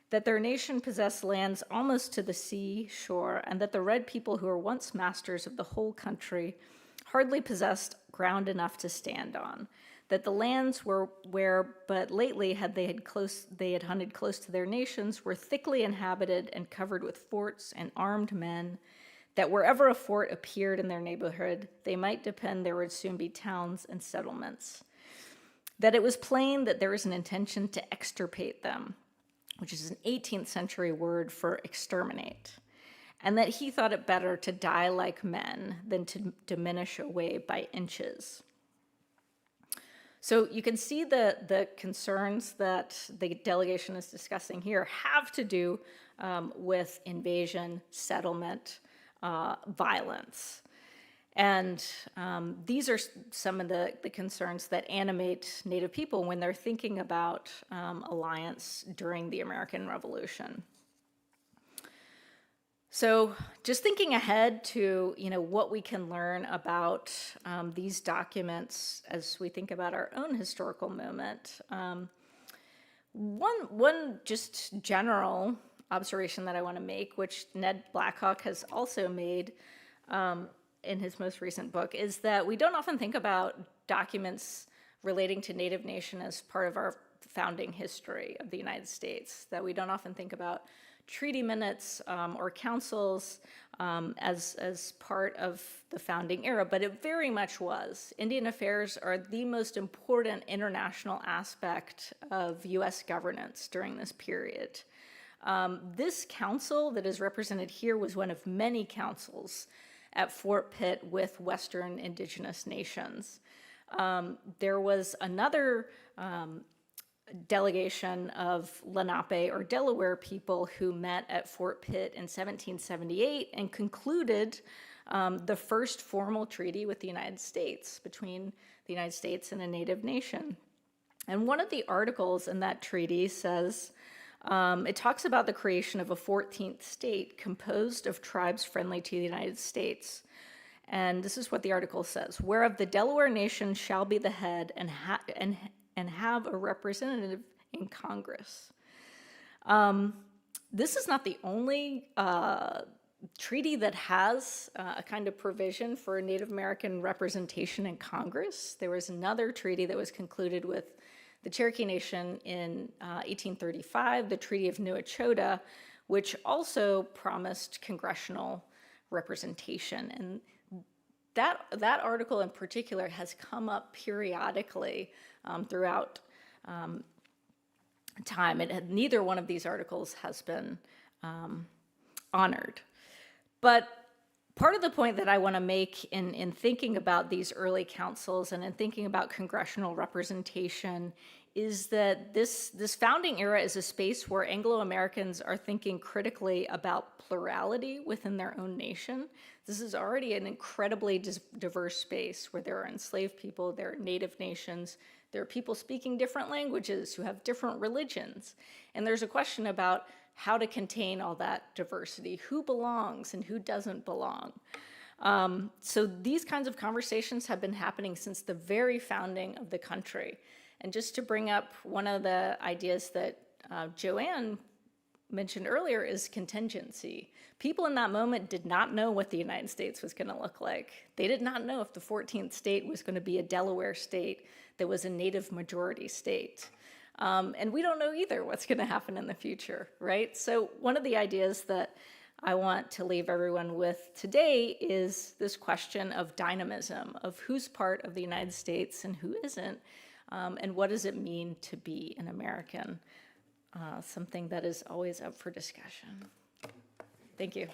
S7: That their nation possessed lands almost to the sea shore, and that the red people who were once masters of the whole country hardly possessed ground enough to stand on. That the lands were where but lately they had hunted close to their nations were thickly inhabited and covered with forts and armed men, that wherever a fort appeared in their neighborhood, they might depend there would soon be towns and settlements. That it was plain that there was an intention to extirpate them, which is an 18th century word for exterminate, and that he thought it better to die like men than to diminish away by inches. So you can see the concerns that the delegation is discussing here have to do with invasion, settlement, violence. And these are some of the concerns that animate Native people when they're thinking about alliance during the American Revolution. So just thinking ahead to, what we can learn about these documents as we think about our own historical moment. One just general observation that I want to make, which Ned Blackhawk has also made in his most recent book, is that we don't often think about documents relating to Native nation as part of our founding history of the United States, that we don't often think about treaty minutes or councils as part of the founding era, but it very much was. Indian affairs are the most important international aspect of U.S. governance during this period. This council that is represented here was one of many councils at Fort Pitt with Western indigenous nations. There was another delegation of Lenape or Delaware people who met at Fort Pitt in 1778 and concluded the first formal treaty with the United States, between the United States and a native nation. And one of the articles in that treaty says, it talks about the creation of a 14th state composed of tribes friendly to the United States. And this is what the article says: whereof the Delaware nation shall be the head and have a representative in Congress. This is not the only treaty that has a kind of provision for Native American representation in Congress. There was another treaty that was concluded with the Cherokee Nation in 1835, the Treaty of Newachota, which also promised congressional representation. And that article in particular has come up periodically throughout time. Neither one of these articles has been honored. But part of the point that I want to make in thinking about these early councils and in thinking about congressional representation is that this founding era is a space where Anglo-Americans are thinking critically about plurality within their own nation. This is already an incredibly diverse space where there are enslaved people, there are native nations, there are people speaking different languages who have different religions. And there's a question about how to contain all that diversity, who belongs and who doesn't belong. So these kinds of conversations have been happening since the very founding of the country. And just to bring up one of the ideas that Joanne mentioned earlier is contingency. People in that moment did not know what the United States was going to look like. They did not know if the 14th state was going to be a Delaware state that was a native majority state. And we don't know either what's going to happen in the future, right? So one of the ideas that I want to leave everyone with today is this question of dynamism, of who's part of the United States and who isn't, and what does it mean to be an American? Something that is always up for discussion. Thank you.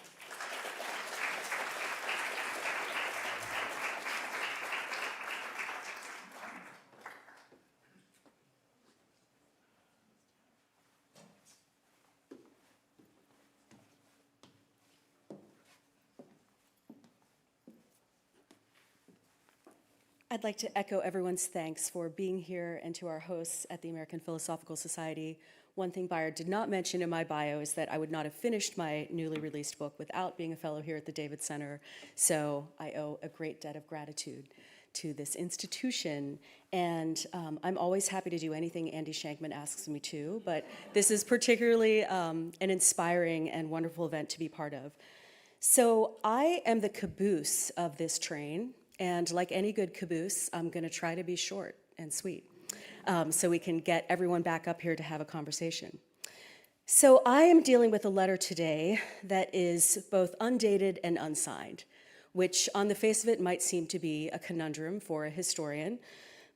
S8: I'd like to echo everyone's thanks for being here, and to our hosts at the American Philosophical Society. One thing Bayard did not mention in my bio is that I would not have finished my newly released book without being a fellow here at the David Center, so I owe a great debt of gratitude to this institution. And I'm always happy to do anything Andy Shankman asks me to, but this is particularly an inspiring and wonderful event to be part of. So I am the caboose of this train. And like any good caboose, I'm going to try to be short and sweet so we can get everyone back up here to have a conversation. So I am dealing with a letter today that is both undated and unsigned, which on the face of it might seem to be a conundrum for a historian.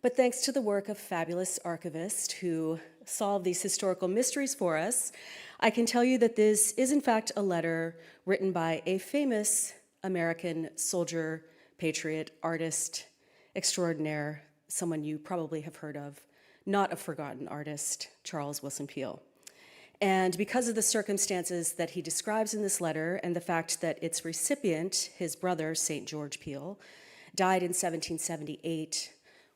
S8: But thanks to the work of fabulous archivists who solve these historical mysteries for us, I can tell you that this is in fact a letter written by a famous American soldier, patriot, artist extraordinaire, someone you probably have heard of, not a forgotten artist, Charles Willson Peale. And because of the circumstances that he describes in this letter and the fact that its recipient, his brother, St. George Peale, died in 1778,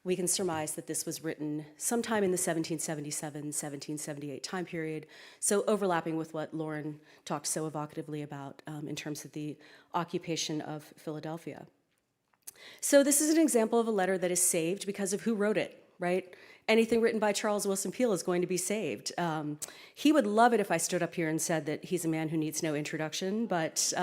S8: we can surmise that this was written sometime in the 1777-1778 time period, so overlapping with what Lauren talked so evocatively about in terms of the occupation of Philadelphia. So this is an example of a letter that is saved because of who wrote it, right? Anything written by Charles Willson Peale is going to be saved. He would love it if I stood up here and said that he's a man who needs no introduction, but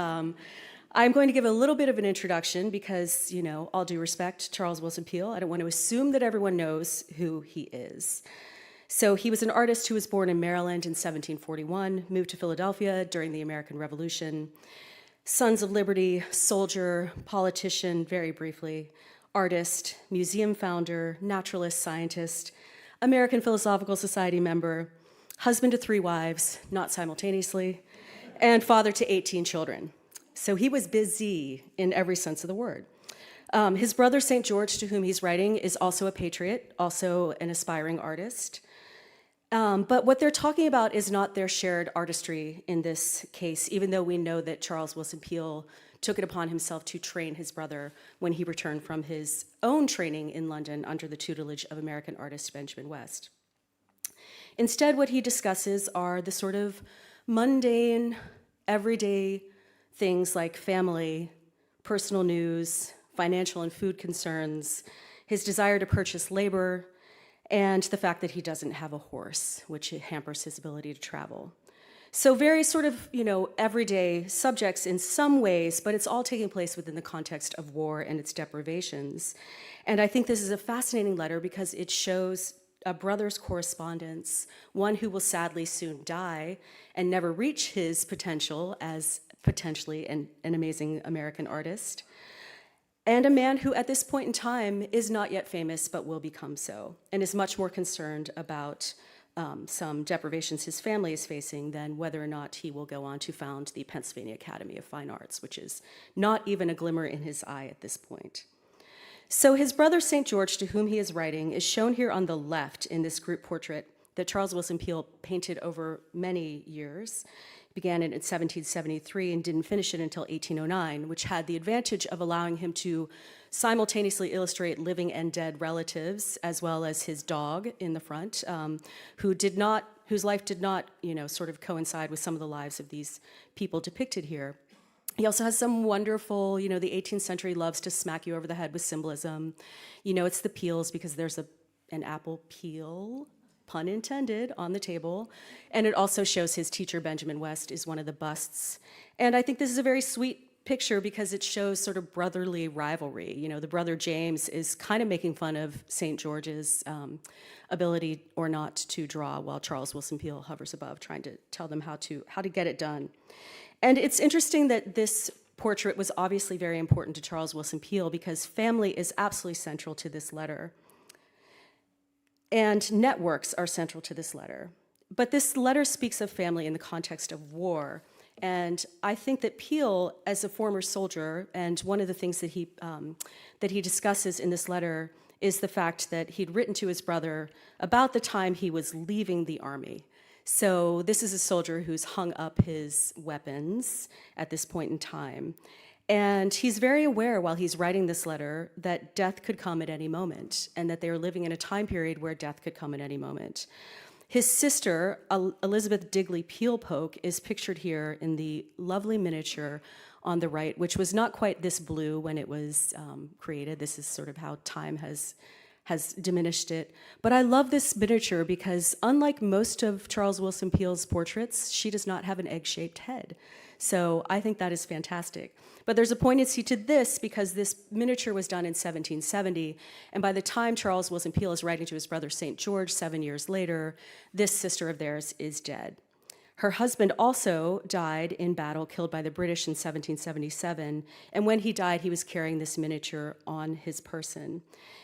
S8: I'm going to give a little bit of an introduction because, you know, all due respect, Charles Willson Peale, I don't want to assume that everyone knows who he is. So he was an artist who was born in Maryland in 1741, moved to Philadelphia during the American Revolution. Sons of Liberty, soldier, politician, very briefly, artist, museum founder, naturalist, scientist, American Philosophical Society member, husband to 3 wives, not simultaneously, and father to 18 children. So he was busy in every sense of the word. His brother, St. George, to whom he's writing, is also a patriot, also an aspiring artist. But what they're talking about is not their shared artistry in this case, even though we know that Charles Willson Peale took it upon himself to train his brother when he returned from his own training in London under the tutelage of American artist Benjamin West. Instead, what he discusses are the sort of mundane, everyday things like family, personal news, financial and food concerns, his desire to purchase labor, and the fact that he doesn't have a horse, which hampers his ability to travel. So very sort of, you know, everyday subjects in some ways, but it's all taking place within the context of war and its deprivations. And I think this is a fascinating letter because it shows a brother's correspondence, one who will sadly soon die and never reach his potential as potentially an amazing American artist, and a man who at this point in time is not yet famous but will become so, and is much more concerned about some deprivations his family is facing than whether or not he will go on to found the Pennsylvania Academy of Fine Arts, which is not even a glimmer in his eye at this point. So his brother St. George, to whom he is writing, is shown here on the left in this group portrait that Charles Willson Peale painted over many years. Began it in 1773 and didn't finish it until 1809, which had the advantage of allowing him to simultaneously illustrate living and dead relatives, as well as his dog in the front, whose life did not, you know, sort of coincide with some of the lives of these people depicted here. He also has some wonderful, you know, the 18th century loves to smack you over the head with symbolism. You know, it's the peels because there's an apple peel, pun intended, on the table. And it also shows his teacher, Benjamin West, is one of the busts. And I think this is a very sweet picture because it shows sort of brotherly rivalry. You know, the brother James is kind of making fun of St. George's ability or not to draw, while Charles Willson Peale hovers above, trying to tell them how to get it done. And it's interesting that this portrait was obviously very important to Charles Willson Peale because family is absolutely central to this letter. And networks are central to this letter. But this letter speaks of family in the context of war. And I think that Peale, as a former soldier, and one of the things that he discusses in this letter is the fact that he'd written to his brother about the time he was leaving the army. So this is a soldier who's hung up his weapons at this point in time. And he's very aware while he's writing this letter that death could come at any moment and that they are living in a time period where death could come at any moment. His sister, Elizabeth Digley Peale Polk, is pictured here in the lovely miniature on the right, which was not quite this blue when it was created. This is sort of how time has diminished it. But I love this miniature because unlike most of Charles Willson Peale's portraits, she does not have an egg-shaped head. So I think that is fantastic. But there's a poignancy to this because this miniature was done in 1770, and by the time Charles Willson Peale is writing to his brother St. George 7 years later, this sister of theirs is dead. Her husband also died in battle, killed by the British in 1777, and when he died, he was carrying this miniature on his person.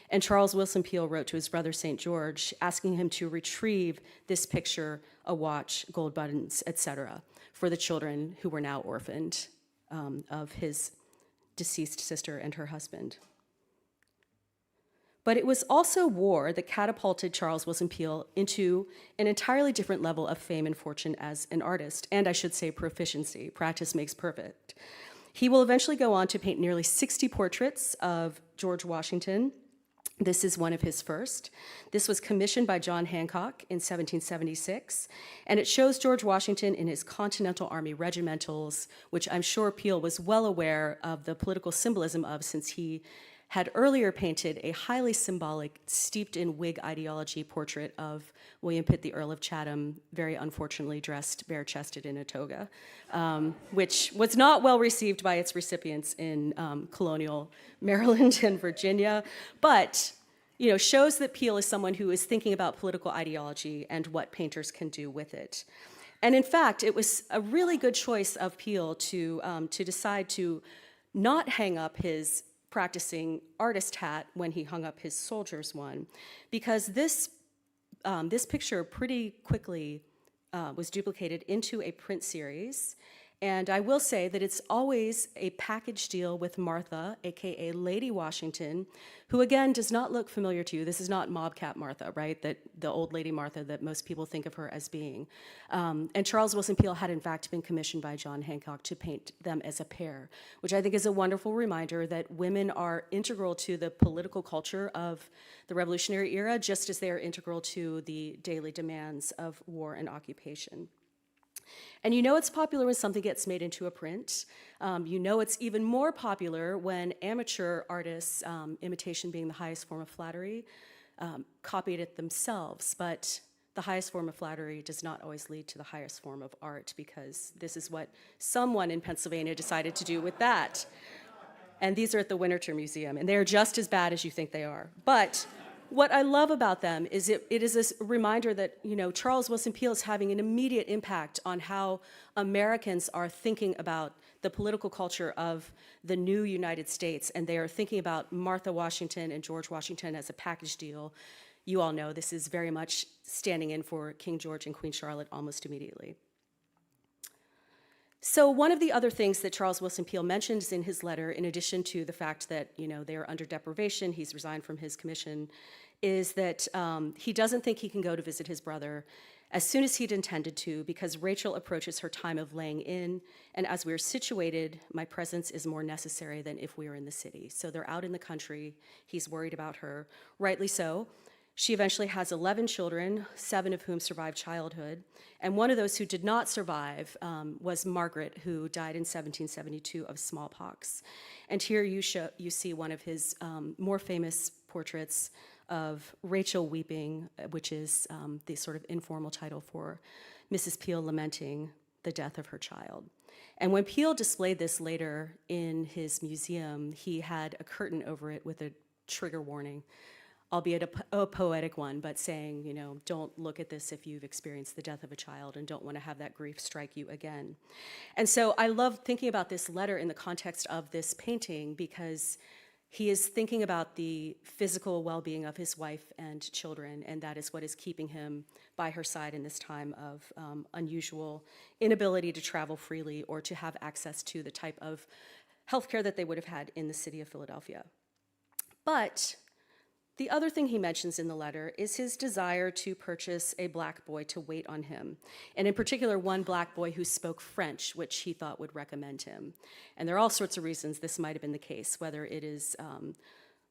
S8: And Charles Willson Peale wrote to his brother St. George, asking him to retrieve this picture, a watch, gold buttons, etc., for the children who were now orphaned of his deceased sister and her husband. But it was also war that catapulted Charles Willson Peale into an entirely different level of fame and fortune as an artist, and I should say proficiency. Practice makes perfect. He will eventually go on to paint nearly 60 portraits of George Washington, This is one of his first. This was commissioned by John Hancock in 1776, and it shows George Washington in his Continental Army regimentals, which I'm sure Peale was well aware of the political symbolism of, since he had earlier painted a highly symbolic, steeped in Whig ideology portrait of William Pitt, the Earl of Chatham, very unfortunately dressed bare-chested in a toga, which was not well received by its recipients in colonial Maryland and Virginia, but shows that Peale is someone who is thinking about political ideology and what painters can do with it. And in fact, it was a really good choice of Peale to decide to not hang up his practicing artist hat when he hung up his soldier's one, because this picture pretty quickly was duplicated into a print series. And I will say that it's always a package deal with Martha, aka Lady Washington, who again does not look familiar to you. This is not Mobcat Martha, right? That the old Lady Martha that most people think of her as being. And Charles Willson Peale had in fact been commissioned by John Hancock to paint them as a pair, which I think is a wonderful reminder that women are integral to the political culture of the Revolutionary era, just as they are integral to the daily demands of war and occupation. And it's popular when something gets made into a print. It's even more popular when amateur artists, imitation being the highest form of flattery, copied it themselves. But the highest form of flattery does not always lead to the highest form of art, because this is what someone in Pennsylvania decided to do with that. And these are at the Winterthur Museum, and they're just as bad as you think they are. But what I love about them is it is this reminder that, Charles Willson Peale is having an immediate impact on how Americans are thinking about the political culture of the new United States, and they are thinking about Martha Washington and George Washington as a package deal. You all know this is very much standing in for King George and Queen Charlotte almost immediately. So one of the other things that Charles Willson Peale mentions in his letter, in addition to the fact that they are under deprivation, he's resigned from his commission, is that he doesn't think he can go to visit his brother as soon as he'd intended to, because Rachel approaches her time of laying in, and as we're situated, my presence is more necessary than if we were in the city. So they're out in the country. He's worried about her, rightly so. She eventually has 11 children, 7 of whom survived childhood. And one of those who did not survive was Margaret, who died in 1772 of smallpox. And here you see one of his more famous portraits of Rachel weeping, which is the sort of informal title for Mrs. Peale lamenting the death of her child. And when Peale displayed this later in his museum, he had a curtain over it with a trigger warning, albeit a poetic one, but saying, don't look at this if you've experienced the death of a child and don't want to have that grief strike you again. And so I love thinking about this letter in the context of this painting, because he is thinking about the physical well-being of his wife and children, and that is what is keeping him by her side in this time of unusual inability to travel freely or to have access to the type of healthcare that they would have had in the city of Philadelphia. But the other thing he mentions in the letter is his desire to purchase a black boy to wait on him, and in particular one black boy who spoke French, which he thought would recommend him. And there are all sorts of reasons this might have been the case, whether it is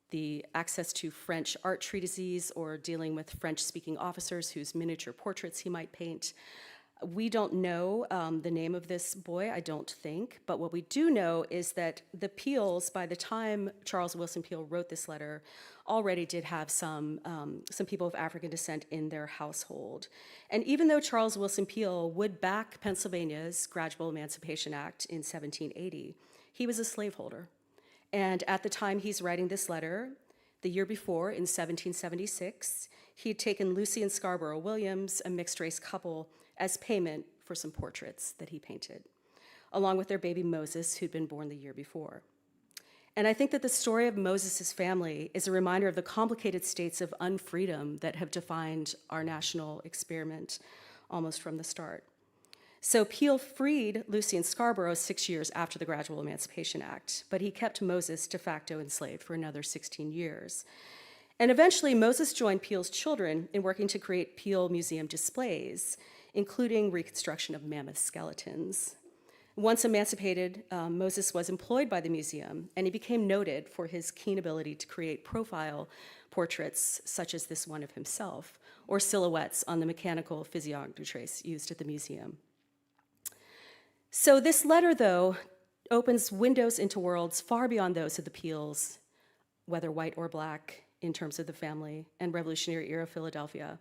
S8: the access to French art treatises or dealing with French-speaking officers whose miniature portraits he might paint. We don't know the name of this boy, I don't think, but what we do know is that the Peales, by the time Charles Willson Peale wrote this letter, already did have some people of African descent in their household. And even though Charles Willson Peale would back Pennsylvania's Gradual Emancipation Act in 1780, he was a slaveholder. And at the time he's writing this letter, the year before, in 1776, he had taken Lucy and Scarborough Williams, a mixed-race couple, as payment for some portraits that he painted, along with their baby Moses, who'd been born the year before. And I think that the story of Moses' family is a reminder of the complicated states of unfreedom that have defined our national experiment almost from the start. So Peale freed Lucy and Scarborough 6 years after the Gradual Emancipation Act, but he kept Moses de facto enslaved for another 16 years. And eventually, Moses joined Peale's children in working to create Peale Museum displays, including reconstruction of mammoth skeletons. Once emancipated, Moses was employed by the museum, and he became noted for his keen ability to create profile portraits, such as this one of himself, or silhouettes on the mechanical physiognomy trace used at the museum. So this letter, though, opens windows into worlds far beyond those of the Peels, whether white or black, in terms of the family and Revolutionary era Philadelphia.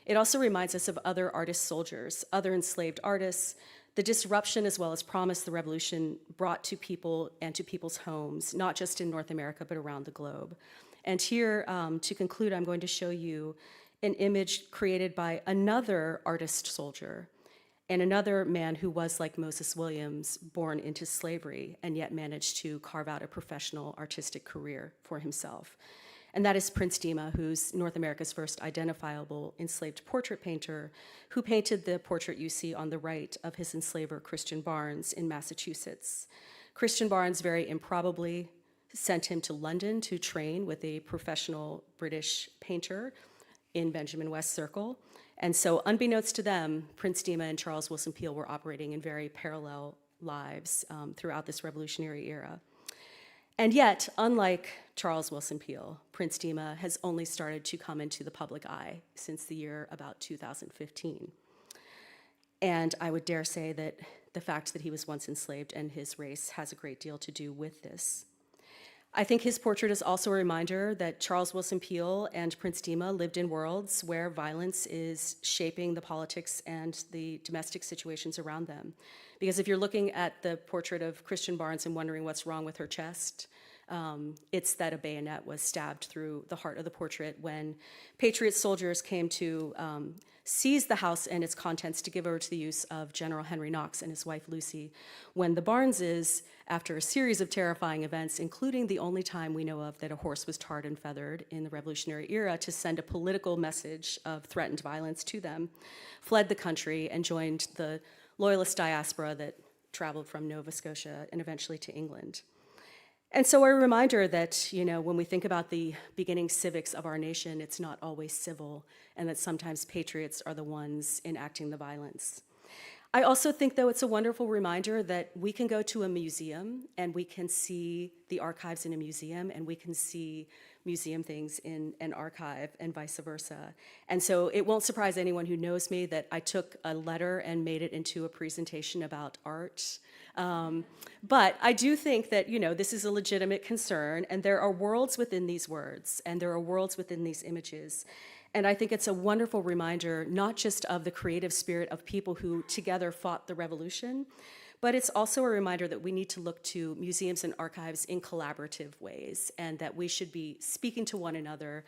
S8: It also reminds us of other artist soldiers, other enslaved artists, the disruption as well as promise the revolution brought to people and to people's homes, not just in North America, but around the globe. And here, to conclude, I'm going to show you an image created by another artist soldier and another man who was, like Moses Williams, born into slavery and yet managed to carve out a professional artistic career for himself. And that is Prince Dima, who's North America's first identifiable enslaved portrait painter, who painted the portrait you see on the right of his enslaver, Christian Barnes, in Massachusetts. Christian Barnes very improbably sent him to London to train with a professional British painter in Benjamin West Circle. And so unbeknownst to them, Prince Dima and Charles Wilson Peale were operating in very parallel lives throughout this revolutionary era. And yet, unlike Charles Wilson Peale, Prince Dima has only started to come into the public eye since the year about 2015. And I would dare say that the fact that he was once enslaved and his race has a great deal to do with this. I think his portrait is also a reminder that Charles Wilson Peale and Prince Dima lived in worlds where violence is shaping the politics and the domestic situations around them. Because if you're looking at the portrait of Christian Barnes and wondering what's wrong with her chest, it's that a bayonet was stabbed through the heart of the portrait when Patriot soldiers came to seize the house and its contents to give over to the use of General Henry Knox and his wife Lucy, when the Barneses, after a series of terrifying events, including the only time we know of that a horse was tarred and feathered in the Revolutionary era to send a political message of threatened violence to them, fled the country and joined the Loyalist diaspora that traveled from Nova Scotia and eventually to England. And so a reminder that, when we think about the beginning civics of our nation, it's not always civil, and that sometimes patriots are the ones enacting the violence. I also think, though, it's a wonderful reminder that we can go to a museum and we can see the archives in a museum and we can see museum things in an archive and vice versa. And so it won't surprise anyone who knows me that I took a letter and made it into a presentation about art. But I do think that, this is a legitimate concern, and there are worlds within these words, and there are worlds within these images. And I think it's a wonderful reminder, not just of the creative spirit of people who together fought the revolution, but it's also a reminder that we need to look to museums and archives in collaborative ways, and that we should be speaking to one another.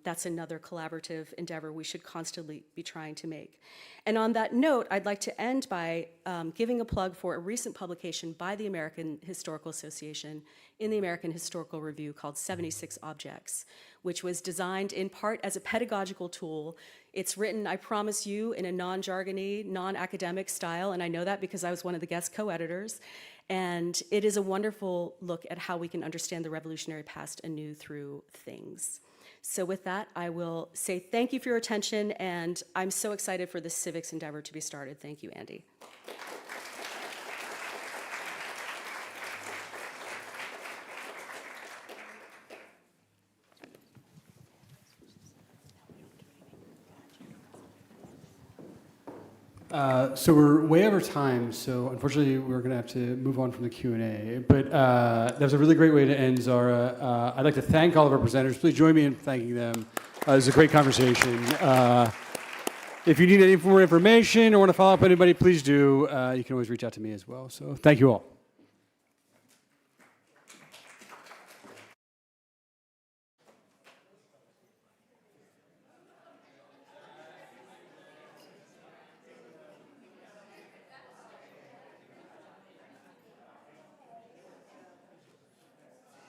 S8: That's another collaborative endeavor we should constantly be trying to make. And on that note, I'd like to end by giving a plug for a recent publication by the American Historical Association in the American Historical Review called 76 Objects, which was designed in part as a pedagogical tool. It's written, I promise you, in a non-jargony, non-academic style, and I know that because I was one of the guest co-editors. And it is a wonderful look at how we can understand the revolutionary past anew through things. So with that, I will say thank you for your attention, and I'm so excited for this civics endeavor to be started. Thank you, Andy.
S1: So we're way over time, so unfortunately we're going to have to move on from the Q&A. But that was a really great way to end, Zara. I'd like to thank all of our presenters. Please join me in thanking them. It was a great conversation. If you need any more information or want to follow up with anybody, please do. You can always reach out to me as well. So thank you all.